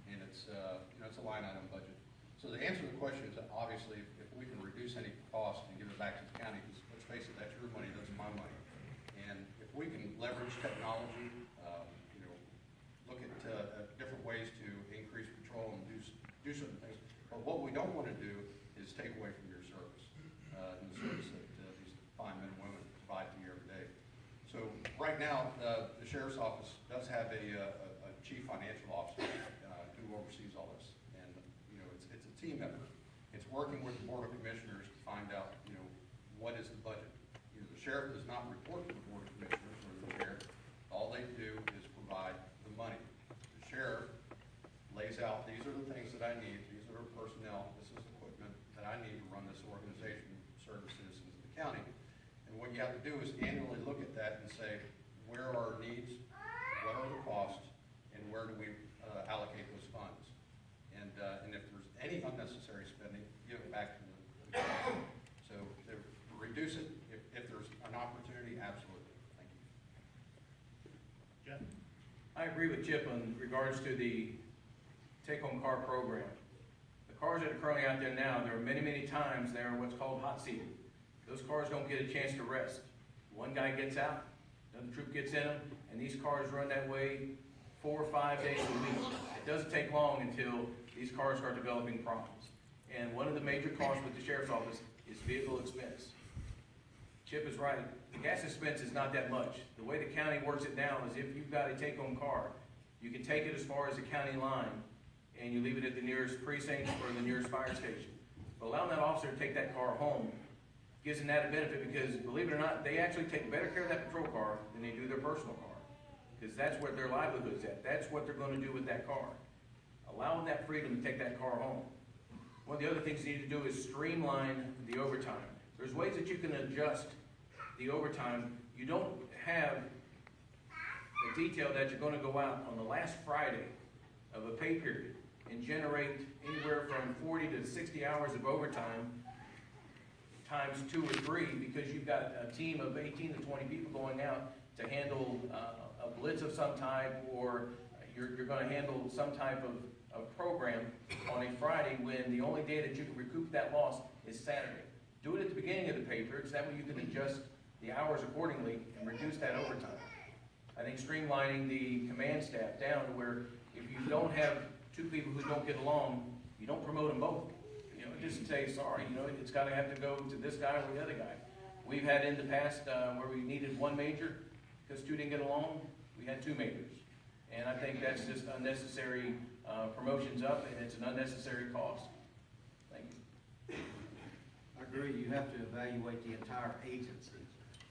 and it's, it's a line item budget. So the answer to the question is that obviously if we can reduce any cost and give it back to the county, because let's face it, that's your money, that's my money. And if we can leverage technology, look at different ways to increase patrol and do certain things. But what we don't want to do is take away from your service, and the service that these fine men and women provide to you every day. So right now, the Sheriff's Office does have a chief financial officer who oversees all this. And, it's a team effort. It's working with the Board of Commissioners to find out, what is the budget. The sheriff does not report to the Board of Commissioners or the mayor. All they do is provide the money. The sheriff lays out, these are the things that I need, these are the personnel, this is the equipment that I need to run this organization, serve the citizens of the county. And what you have to do is annually look at that and say, where are our needs, what are the costs, and where do we allocate those funds? And if there's any unnecessary spending, give it back to the county. So reduce it if there's an opportunity, absolutely. Thank you. Jeff? I agree with Chip in regards to the take-home car program. The cars that are currently out there now, there are many, many times they are what's called hot seating. Those cars don't get a chance to rest. One guy gets out, another troop gets in them, and these cars run that way 4 or 5 days a week. It doesn't take long until these cars start developing problems. And one of the major costs with the Sheriff's Office is vehicle expense. Chip is right. The gas expense is not that much. The way the county works it now is if you've got a take-home car, you can take it as far as the county line, and you leave it at the nearest precinct or the nearest fire station. But allowing that officer to take that car home gives them that benefit because, believe it or not, they actually take better care of that patrol car than they do their personal car. Because that's where their livelihood's at. That's what they're going to do with that car. Allowing that freedom to take that car home. One of the other things you need to do is streamline the overtime. There's ways that you can adjust the overtime. You don't have a detail that you're going to go out on the last Friday of a pay period and generate anywhere from 40 to 60 hours of overtime times 2 or 3 because you've got a team of 18 to 20 people going out to handle a blitz of some type, or you're going to handle some type of program on a Friday when the only day that you can recoup that loss is Saturday. Do it at the beginning of the pay period, so that way you can adjust the hours accordingly and reduce that overtime. I think streamlining the command staff down to where if you don't have 2 people who don't get along, you don't promote them both. Just say, sorry, it's got to have to go to this guy or the other guy. We've had in the past where we needed 1 major because 2 didn't get along, we had 2 majors. And I think that's just unnecessary promotions up, and it's an unnecessary cost. Thank you. I agree, you have to evaluate the entire agency.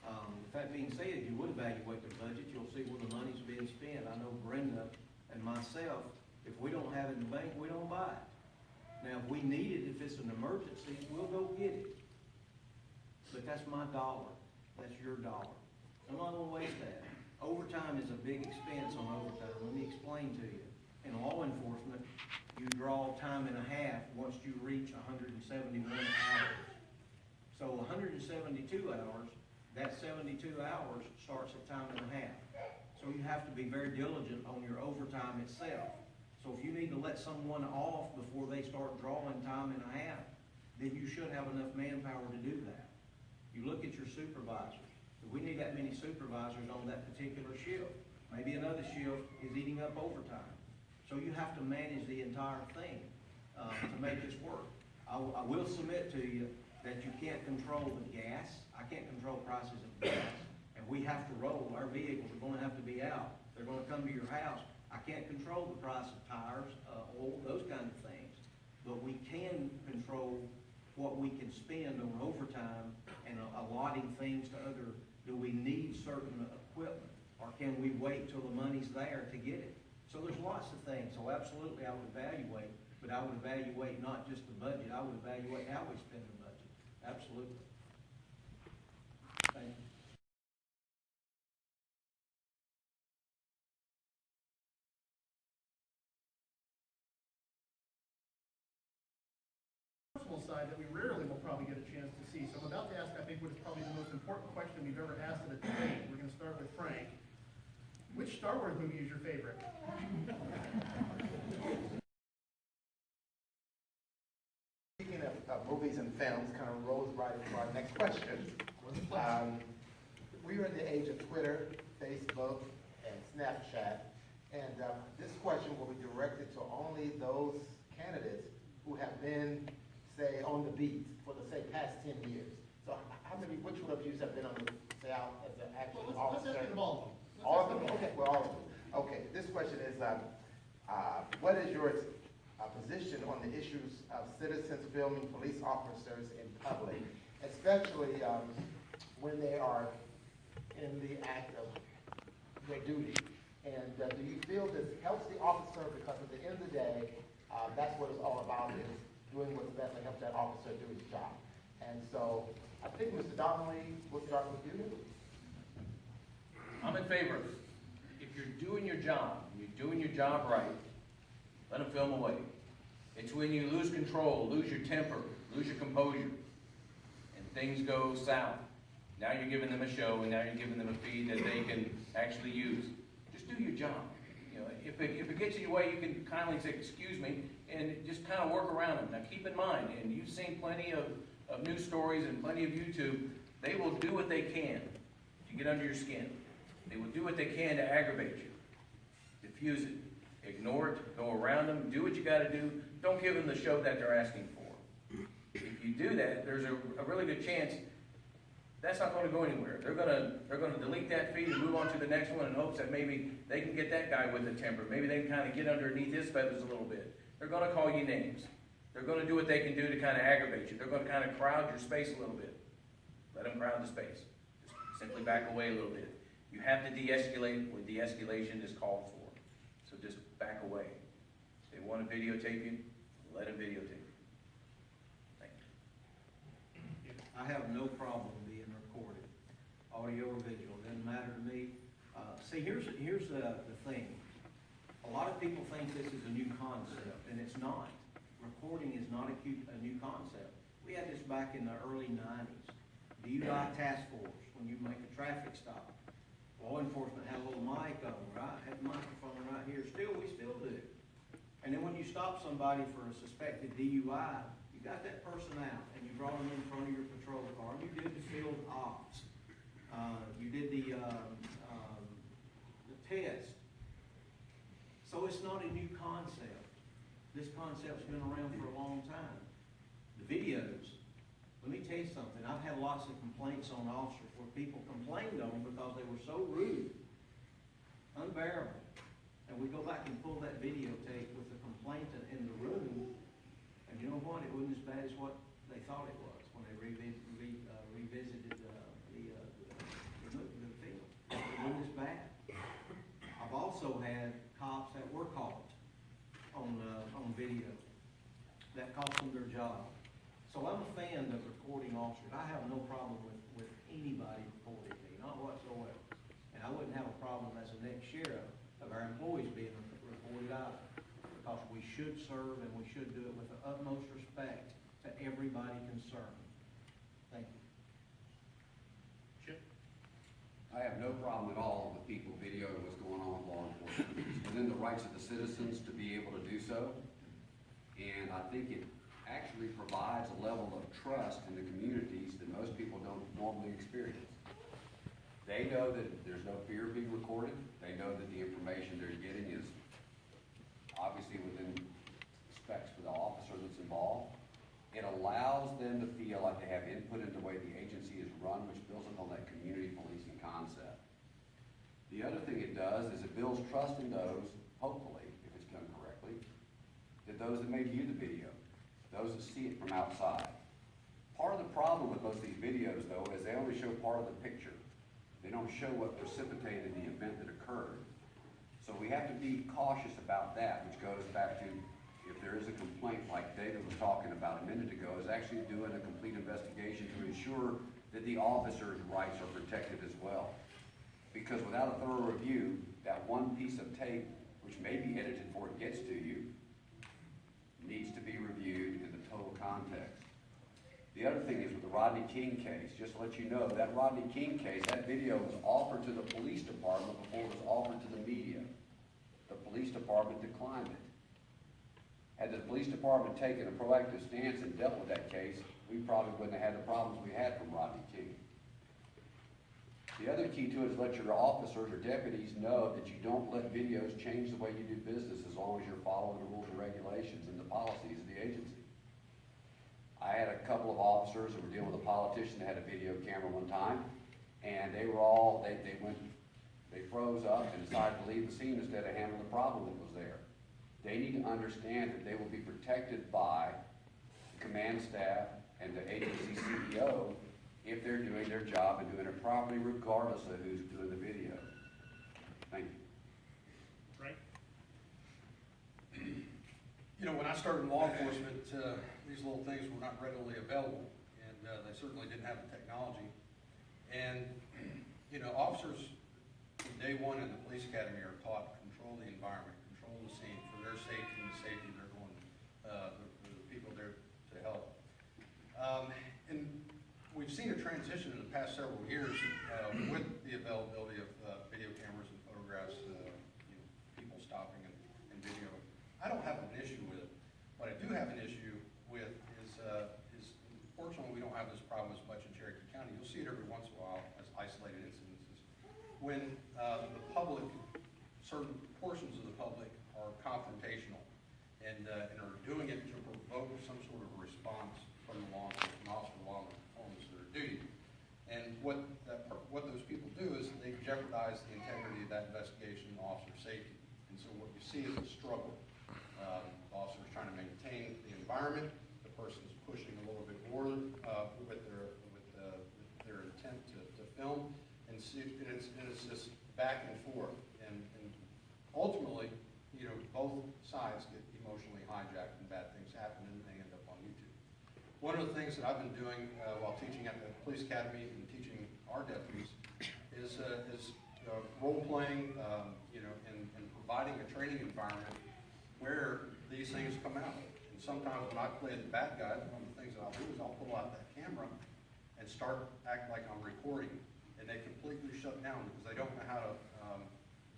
With that being said, if you would evaluate the budget, you'll see where the money's being spent. I know Brenda and myself, if we don't have it in the bank, we don't buy it. Now, if we need it, if it's an emergency, we'll go get it. but that's my dollar, that's your dollar. I'm not gonna waste that. Overtime is a big expense on overtime, let me explain to you. In law enforcement, you draw time and a half once you reach 171 hours. So 172 hours, that 72 hours starts at time and a half. So you have to be very diligent on your overtime itself. So if you need to let someone off before they start drawing time and a half, then you should have enough manpower to do that. You look at your supervisors. If we need that many supervisors on that particular shift, maybe another shift is eating up overtime. So you have to manage the entire thing to make this work. I will submit to you that you can't control the gas. I can't control prices of gas. And we have to roll. Our vehicles are going to have to be out. They're going to come to your house. I can't control the price of tires, oil, those kind of things. But we can control what we can spend on overtime and allotting things to other. Do we need certain equipment? Or can we wait till the money's there to get it? So there's lots of things. So absolutely I would evaluate, but I would evaluate not just the budget, I would evaluate how we spend the budget. Absolutely. Thank you. Personal side that we rarely will probably get a chance to see. So I'm about to ask, I think, what is probably the most important question we've ever asked at a debate. We're going to start with Frank. Which Star Wars movie is your favorite? Speaking of movies and films, kind of rolls right into our next question. We are in the age of Twitter, Facebook, and Snapchat, and this question will be directed to only those candidates who have been, say, on the beat for the, say, past 10 years. So which one of you have been on the, say, out as an actual officer? Let's ask it of all of them. All of them? Okay, well, all of them. Okay, this question is, what is your position on the issues of citizens filming police officers in public, especially when they are in the act of their duty? And do you feel this helps the officer, because at the end of the day, that's what it's all about, is doing what's best to help that officer do his job. And so I think, Mr. Donnelly, we'll start with you. I'm in favor of it. If you're doing your job, right, let them film away. It's when you lose control, lose your temper, lose your composure, and things go south. Now you're giving them a show, and now you're giving them a feed that they can actually use. Just do your job. You know, if it gets in your way, you can kindly say, excuse me, and just kind of work around them. Now keep in mind, and you've seen plenty of news stories and plenty of YouTube, they will do what they can to get under your skin. They will do what they can to aggravate you. Diffuse it. Ignore it. Go around them. Do what you got to do. Don't give them the show that they're asking for. If you do that, there's a really good chance that's not going to go anywhere. They're going to delete that feed and move on to the next one in hopes that maybe they can get that guy with the temper. Maybe they can kind of get underneath his feathers a little bit. They're going to call you names. They're going to do what they can do to kind of aggravate you. They're going to kind of crowd your space a little bit. Let them crowd the space. Just simply back away a little bit. You have to de-escalate when de-escalation is called for. So just back away. If they want to videotape you, let them videotape you. Thank you. I have no problem being recorded, audio or visual, doesn't matter to me. See, here's the thing. A lot of people think this is a new concept, and it's not. Recording is not a new concept. We had this back in the early 90s. DUI task force, when you make a traffic stop. Law enforcement had a little mic on, right? Had the microphone right here. We still do. And then when you stop somebody for a suspected DUI, you got that person out and you brought them in front of your patrol car. You did the field ops. You did the test. So it's not a new concept. This concept's been around for a long time. The videos, let me tell you something. I've had lots of complaints on officers where people complained on them because they were so rude, unbearable. And we go back and pull that videotape with the complainant in the room, and you know what? It wasn't as bad as what they thought it was when they revisited the field. It wasn't as bad. I've also had cops that were caught on video that cost them their job. So I'm a fan of recording officers. I have no problem with anybody reporting me, not whatsoever. And I wouldn't have a problem as the next sheriff of our employees being reported either. Because we should serve and we should do it with the utmost respect to everybody concerned. Thank you. Chip? I have no problem at all with people videoing what's going on with law enforcement. It's within the rights of the citizens to be able to do so. And I think it actually provides a level of trust in the communities that most people don't normally experience. They know that there's no fear of being recorded. They know that the information they're getting is obviously within specs for the officer that's involved. It allows them to feel like they have input in the way the agency is run, which builds upon that community policing concept. The other thing it does is it builds trust in those, hopefully, if it's done correctly, that those that may view the video, those that see it from outside. Part of the problem with most of these videos, though, is they only show part of the picture. They don't show what precipitated the event that occurred. So we have to be cautious about that, which goes back to, if there is a complaint like David was talking about a minute ago, is actually doing a complete investigation to ensure that the officer's rights are protected as well. Because without a thorough review, that one piece of tape, which may be edited before it gets to you, needs to be reviewed in the total context. The other thing is with the Rodney King case, just to let you know, that Rodney King case, that video was offered to the police department before it was offered to the media. The police department declined it. Had the police department taken a proactive stance and dealt with that case, we probably wouldn't have had the problems we had from Rodney King. The other key to it is let your officers or deputies know that you don't let videos change the way you do business as long as you're following the rules and regulations and the policies of the agency. I had a couple of officers that were dealing with a politician that had a video camera one time, and they froze up and decided to leave the scene instead of handling the problem that was there. They need to understand that they will be protected by the command staff and the agency CEO if they're doing their job and doing it properly, regardless of who's doing the video. Thank you. Right? You know, when I started in law enforcement, these little things were not readily available, and they certainly didn't have the technology. And, you know, officers from day one in the police academy are taught to control the environment, control the scene for their safety and the safety of everyone, the people there to help. And we've seen a transition in the past several years with the availability of video cameras and photographs, you know, people stopping and videoing. I don't have an issue with it. What I do have an issue with is fortunately we don't have this problem as much in Cherokee County. You'll see it every once in a while as isolated incidences. When the public, certain portions of the public are confrontational and are doing it to provoke some sort of response from the law enforcement officer while in the performance of their duty. And what those people do is they jeopardize the integrity of that investigation and officer safety. And so what you see is a struggle. The officer's trying to maintain the environment. The person's pushing a little bit more with their intent to film, and it's just back and forth. And ultimately, you know, both sides get emotionally hijacked and bad things happen, and they end up on YouTube. One of the things that I've been doing while teaching at the police academy and teaching our deputies is role-playing, you know, and providing a training environment where these things come out. And sometimes when I play the bad guy, one of the things that I'll do is I'll pull out that camera and start acting like I'm recording. And they completely shut down because they don't know how to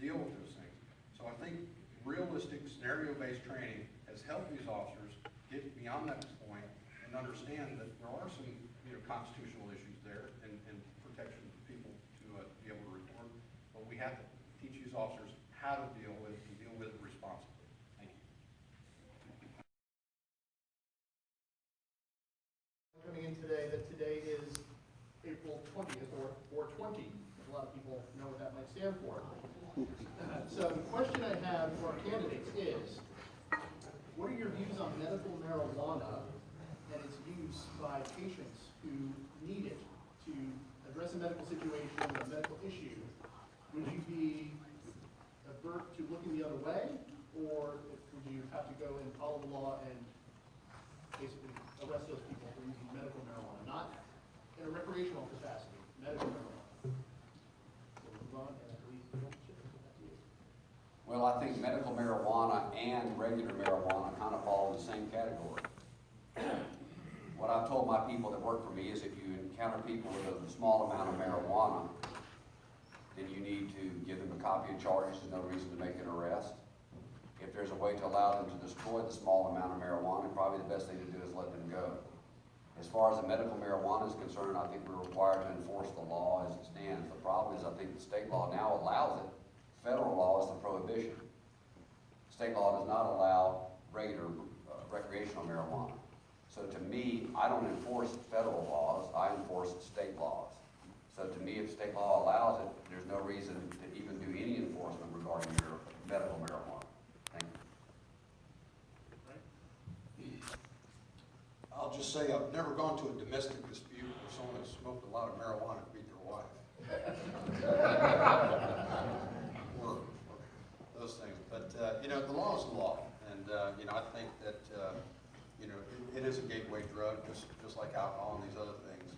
deal with those things. So I think realistic scenario-based training has helped these officers get beyond that point and understand that there are some, you know, constitutional issues there and protection for people to be able to report. But we have to teach these officers how to deal with it and deal with it responsibly. Thank you. Coming in today, that today is April 20th or 20. A lot of people know what that might stand for. So the question I have for our candidates is, what are your views on medical marijuana and its use by patients who need it to address a medical situation or a medical issue? Would you be avert to looking the other way, or would you have to go and follow the law and basically arrest those people for using in a recreational capacity, medical marijuana. So we'll move on, and I believe we don't ship it back to you. Well, I think medical marijuana and regular marijuana kind of fall in the same category. What I've told my people that work for me is if you encounter people with a small amount of marijuana, then you need to give them a copy of charges and no reason to make an arrest. If there's a way to allow them to destroy the small amount of marijuana, probably the best thing to do is let them go. As far as the medical marijuana is concerned, I think we're required to enforce the law as it stands. The problem is I think the state law now allows it. Federal law is the prohibition. State law does not allow regular recreational marijuana. So to me, I don't enforce federal laws, I enforce state laws. So to me, if state law allows it, there's no reason to even do any enforcement regarding your medical marijuana. Thank you. I'll just say, I've never gone to a domestic dispute where someone has smoked a lot of marijuana and beat their wife. Or those things, but, you know, the law is the law, and, you know, I think that, you know, it is a gateway drug, just like alcohol and these other things.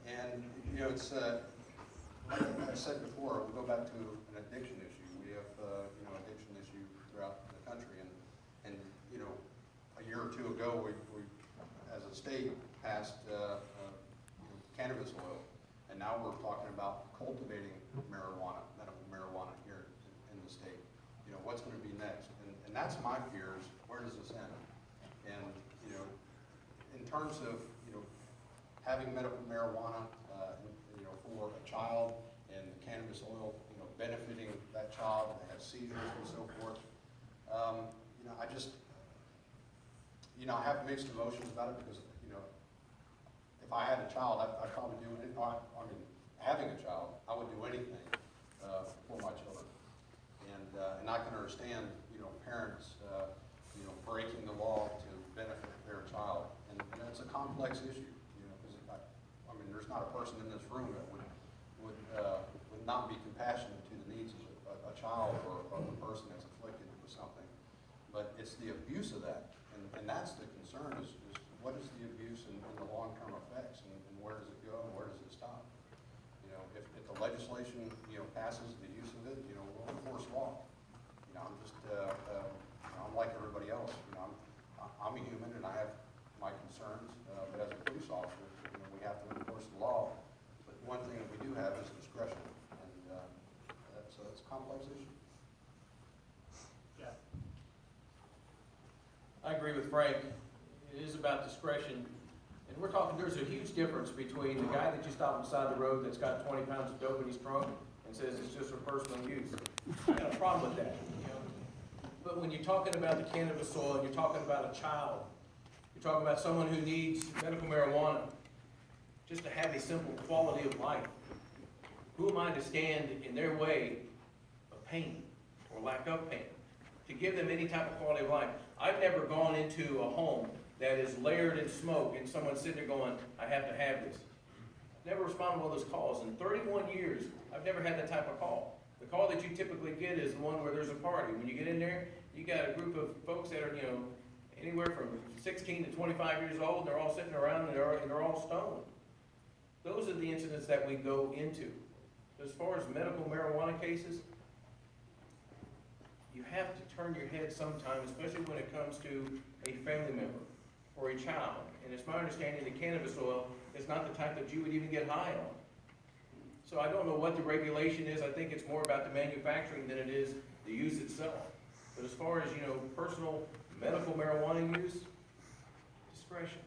And, you know, it's, like I said before, we go back to an addiction issue. We have, you know, addiction issue throughout the country, and, you know, a year or two ago, we as a state, passed, you know, cannabis oil, and now we're talking about cultivating marijuana, medical marijuana here in the state. You know, what's going to be next? And that's my fear is, where does this end? And, you know, in terms of, you know, having medical marijuana, you know, for a child and the cannabis oil, you know, benefiting that child that has seizures and so forth, you know, I just, you know, I have mixed emotions about it because, you know, if I had a child, I'd probably do it. I mean, having a child, I would do anything for my children. And I can understand, you know, parents, you know, breaking the law to benefit their child. And it's a complex issue, you know, because I mean, there's not a person in this room that would not be compassionate to the needs of a child or a person that's afflicted with something. But it's the abuse of that. And that's the concern is what is the abuse and the long-term effects and where does it go and where does it stop? You know, if the legislation, you know, passes the use of it, you know, we'll enforce law. You know, I'm just, you know, I'm like everybody else. You know, I'm a human and I have my concerns, but as a police officer, you know, we have to enforce the law. But one thing that we do have is discretion, and that's a complex issue. Yeah. I agree with Frank. It is about discretion. And we're talking, there's a huge difference between the guy that you stop on the side of the road that's got 20 pounds of dope in his trunk and says it's just for personal use. I got a problem with that, you know. But when you're talking about the cannabis oil, and you're talking about a child, you're talking about someone who needs medical marijuana just to have a simple quality of life. Who am I to stand in their way of pain or lack of pain? To give them any type of quality of life. I've never gone into a home that is layered in smoke and someone's sitting there going, I have to have this. I've never responded to one of those calls. In 31 years, I've never had that type of call. The call that you typically get is the one where there's a party. When you get in there, you got a group of folks that are, you know, anywhere from 16 to 25 years old, and they're all sitting around and they're all stoned. Those are the incidents that we go into. As far as medical marijuana cases, you have to turn your head sometime, especially when it comes to a family member or a child. And it's my understanding that cannabis oil is not the type that you would even get high on. So I don't know what the regulation is. I think it's more about the manufacturing than it is the use itself. But as far as, you know, personal medical marijuana use, discretion.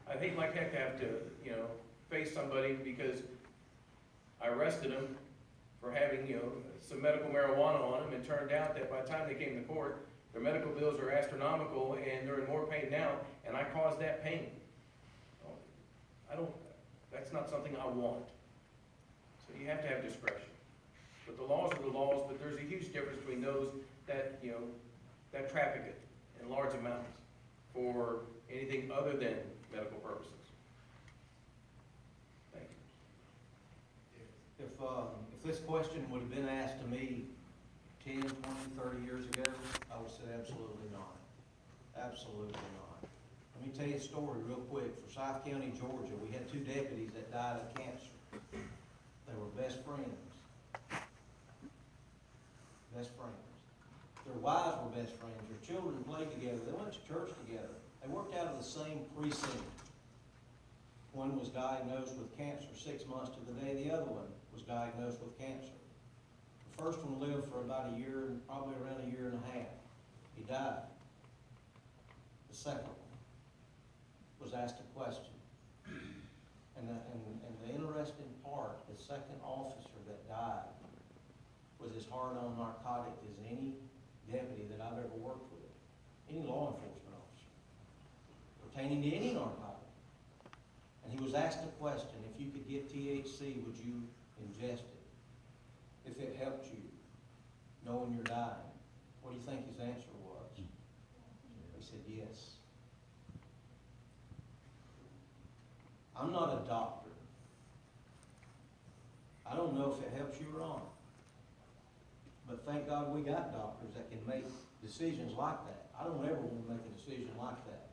I'd hate like heck to have to, you know, face somebody because I arrested them for having, you know, some medical marijuana on them, and turned out that by the time they came to court, their medical bills are astronomical and they're in more pain now, and I caused that pain. That's not something I want. So you have to have discretion. But the laws are the laws, but there's a huge difference between those that, you know, that traffic it in large amounts for anything other than medical purposes. Thank you. If this question would have been asked to me 10, 20, 30 years ago, I would have said absolutely not. Absolutely not. Let me tell you a story real quick. Forsyth County, Georgia, we had 2 deputies that died of cancer. They were best friends. Best friends. Their wives were best friends. Their children played together. They went to church together. They worked out of the same precinct. One was diagnosed with cancer 6 months to the day the other one was diagnosed with cancer. The first one lived for about a year, probably around a year and a half. He died. The second one was asked a question. And the interesting part, the second officer that died was as hard on narcotic as any deputy that I've ever worked with, any law enforcement officer, pertaining to any narcotic. And he was asked a question, if you could get THC, would you ingest it? If it helped you, knowing you're dying. What do you think his answer was? He said, yes. I'm not a doctor. I don't know if it helps you or not. But thank God we got doctors that can make decisions like that. I don't ever want to make a decision like that.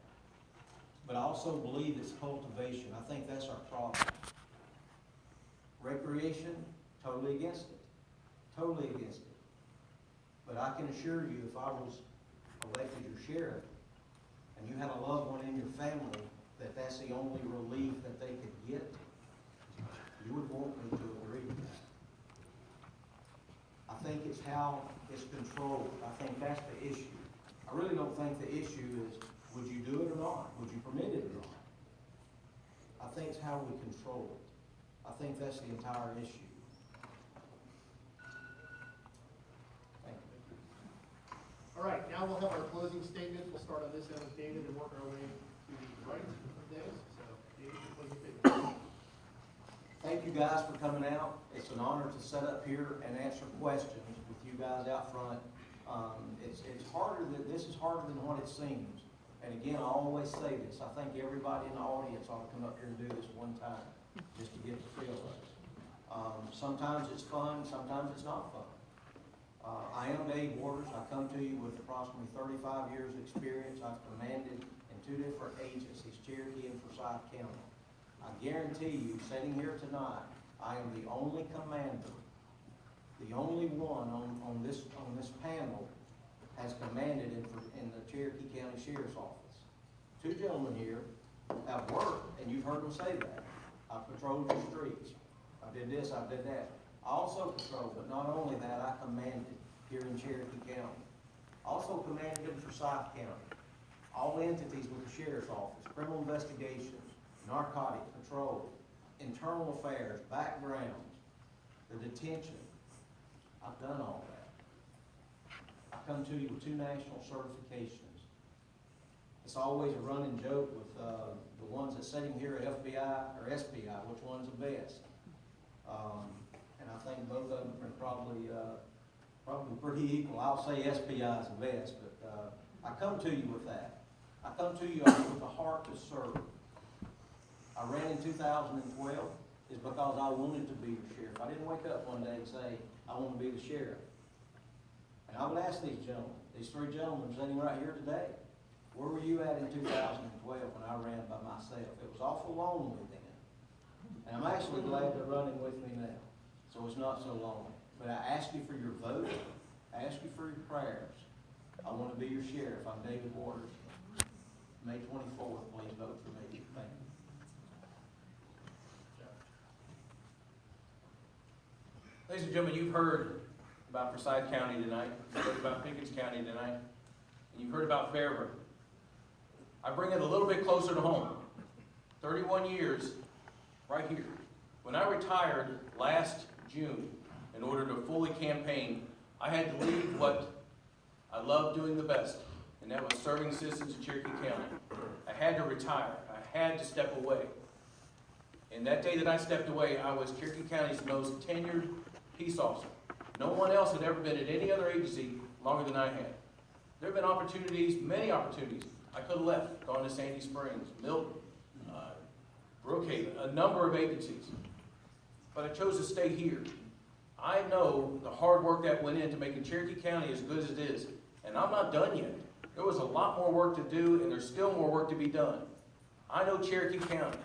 But I also believe it's cultivation. I think that's our problem. Recreation, totally against it. Totally against it. But I can assure you, if I was elected your sheriff, and you had a loved one in your family, that's the only relief that they could get, you would want me to agree with that. I think it's how it's controlled. I think that's the issue. I really don't think the issue is, would you do it or not? Would you permit it or not? I think it's how we control it. I think that's the entire issue. Thank you. All right, now we'll have our closing statements. We'll start on this end with David and work our way to the right of David. So, David, your closing statement. Thank you guys for coming out. It's an honor to sit up here and answer questions with you guys out front. This is harder than what it seems. And again, I always say this, I think everybody in the audience ought to come up here and do this one time, just to get the feel of it. Sometimes it's fun, sometimes it's not fun. I am Dave Waters. I come to you with approximately 35 years of experience. I've commanded in 2 different agencies, Cherokee and Forsyth County. I guarantee you, sitting here tonight, I am the only commander, the only one on this panel has commanded in the Cherokee County Sheriff's Office. 2 gentlemen here have worked, and you've heard them say that. I patrolled the streets. I did this, I did that. I also patrolled, but not only that, I commanded here in Cherokee County. Also commanded in Forsyth County. All entities with the Sheriff's Office, criminal investigations, narcotic patrol, internal affairs, backgrounds, the detention. I've done all that. I come to you with 2 national certifications. It's always a running joke with the ones that's sitting here at FBI or SPI, which one's the best. And I think both of them are probably pretty equal. I'll say SPI is the best, but I come to you with that. I come to you with a heart to serve. I ran in 2012 is because I wanted to be the sheriff. I didn't wake up one day and say, I want to be the sheriff. And I would ask these gentlemen, these 3 gentlemen sitting right here today, where were you at in 2012 when I ran by myself? It was awful lonely then. And I'm actually glad they're running with me now, so it's not so lonely. But I ask you for your vote. I ask you for your prayers. I want to be your sheriff. I'm David Waters. May 24th, please vote for me. Thank you. Ladies and gentlemen, you've heard about Forsyth County tonight, you've heard about Pickens County tonight, and you've heard about Fairburn. I bring it a little bit closer to home. 31 years, right here. When I retired last June, in order to fully campaign, I had to leave what I love doing the best, and that was serving citizens of Cherokee County. I had to retire. I had to step away. And that day that I stepped away, I was Cherokee County's most tenured peace officer. No one else had ever been at any other agency longer than I had. There have been opportunities, many opportunities. I could have left, gone to Sandy Springs, Milton, Brookhaven, a number of agencies. But I chose to stay here. I know the hard work that went into making Cherokee County as good as it is. And I'm not done yet. There was a lot more work to do, and there's still more work to be done. I know Cherokee County.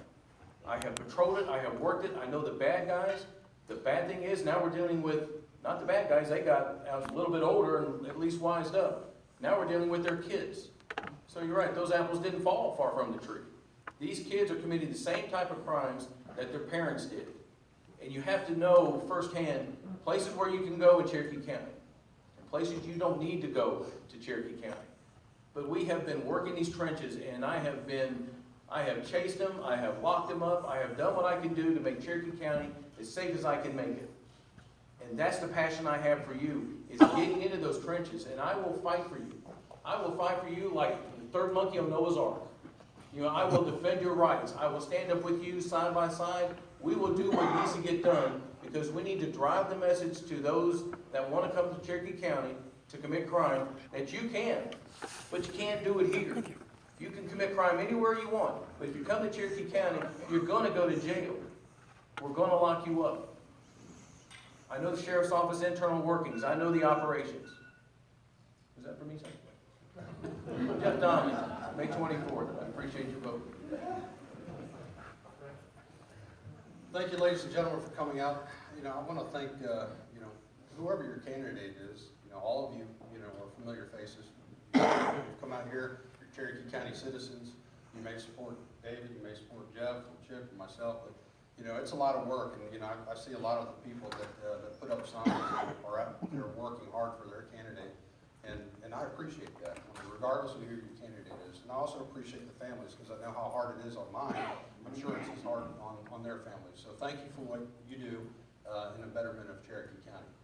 I have patrolled it, I have worked it, I know the bad guys. The bad thing is, now we're dealing with, not the bad guys, they got a little bit older and at least wised up. Now we're dealing with their kids. So you're right, those apples didn't fall far from the tree. These kids are committing the same type of crimes that their parents did. And you have to know firsthand places where you can go in Cherokee County, and places you don't need to go to Cherokee County. But we have been working these trenches, and I have chased them, I have locked them up, I have done what I can do to make Cherokee County as safe as I can make it. And that's the passion I have for you, is getting into those trenches, and I will fight for you. I will fight for you like the third monkey on Noah's Ark. You know, I will defend your rights. I will stand up with you side by side. We will do what needs to get done, because we need to drive the message to those that want to come to Cherokee County to commit crime that you can, but you can't do it here. You can commit crime anywhere you want, but if you come to Cherokee County, you're going to go to jail. We're going to lock you up. I know the Sheriff's Office internal workings. I know the operations. Was that for me, sir? Jeff Donnelly, May 24th. I appreciate your vote. Thank you, ladies and gentlemen, for coming out. You know, I want to thank, whoever your candidate is, all of you, are familiar faces. You've come out here, you're Cherokee County citizens. You may support David, you may support Jeff, and Chip, and myself, but, it's a lot of work, and, I see a lot of the people that put up signs are out there working hard for their candidate, and I appreciate that, regardless of who your candidate is. And I also appreciate the families, because I know how hard it is on mine. I'm sure it's as hard on their families. So thank you for what you do in the betterment of Cherokee County.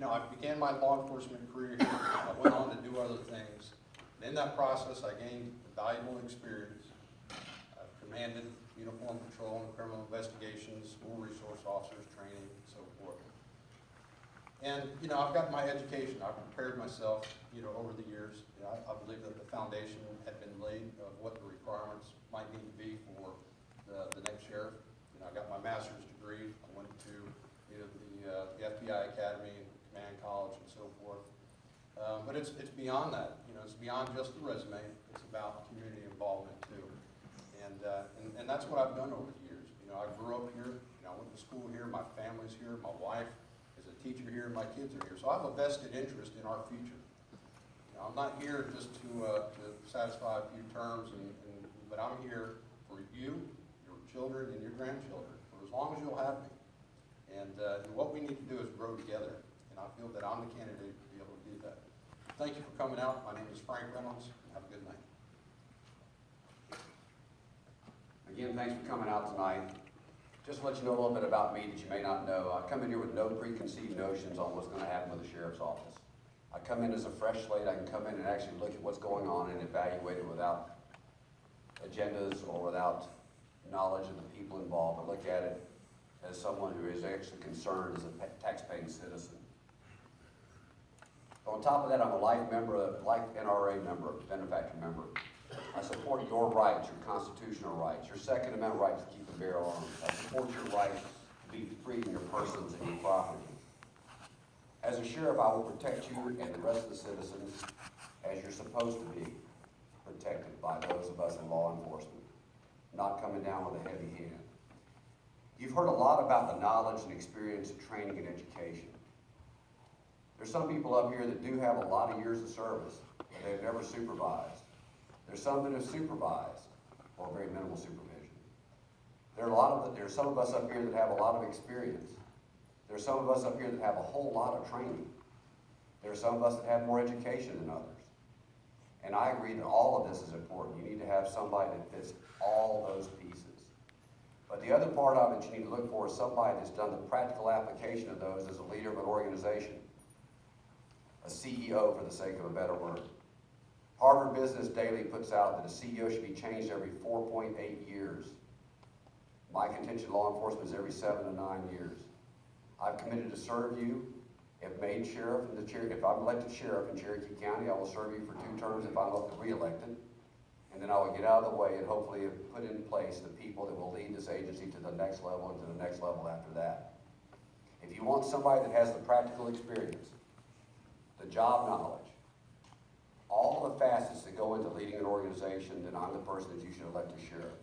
I began my law enforcement career here. I went on to do other things. And in that process, I gained valuable experience. I've commanded uniform patrol and criminal investigations, school resource officers training, and so forth. And, I've got my education. I've prepared myself, over the years. I believe that the foundation had been laid of what the requirements might need to be for the next sheriff. I got my master's degree. I went to, the FBI Academy and Command College and so forth. But it's beyond that. It's beyond just the resume. It's about community involvement too. And that's what I've done over the years. I grew up here. I went to school here. My family's here. My wife is a teacher here. My kids are here. So I have a vested interest in our future. I'm not here just to satisfy a few terms, but I'm here for you, your children, and your grandchildren, for as long as you'll have me. And what we need to do is grow together, and I feel that I'm the candidate to be able to do that. Thank you for coming out. My name is Frank Reynolds. Have a good night. Again, thanks for coming out tonight. Just to let you know a little bit about me that you may not know, I come in here with no preconceived notions on what's going to happen with the sheriff's office. I come in as a fresh slate. I can come in and actually look at what's going on and evaluate it without agendas or without knowledge of the people involved. I look at it as someone who is actually concerned as a tax-paying citizen. On top of that, I'm a life NRA member, benefactor member. I support your rights, your constitutional rights, your Second Amendment right to keep and bear arms. I support your right to be free in your persons and your property. As a sheriff, I will protect you and the rest of the citizens as you're supposed to be protected by those of us in law enforcement, not coming down with a heavy hand. You've heard a lot about the knowledge and experience of training and education. There's some people up here that do have a lot of years of service, but they've never supervised. There's some that have supervised, or very minimal supervision. There's some of us up here that have a lot of experience. There's some of us up here that have a whole lot of training. There are some of us that have more education than others. And I agree that all of this is important. You need to have somebody that fits all those pieces. But the other part of it you need to look for is somebody that's done the practical application of those as a leader of an organization. A CEO, for the sake of a better word. Harvard Business Daily puts out that a CEO should be changed every 4.8 years. My contention in law enforcement is every 7 to 9 years. I've committed to serve you. If made sheriff, if I'm elected sheriff in Cherokee County, I will serve you for 2 terms if I'm re-elected. And then I will get out of the way and hopefully put in place the people that will lead this agency to the next level and to the next level after that. If you want somebody that has the practical experience, the job knowledge, all the facets that go into leading an organization, then I'm the person that you should elect as sheriff.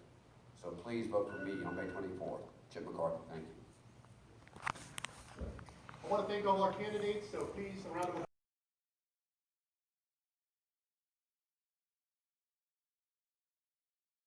So please vote for me on May 24th. Chip McCarthy, thank you. I want to thank all our candidates, so please, a round of applause.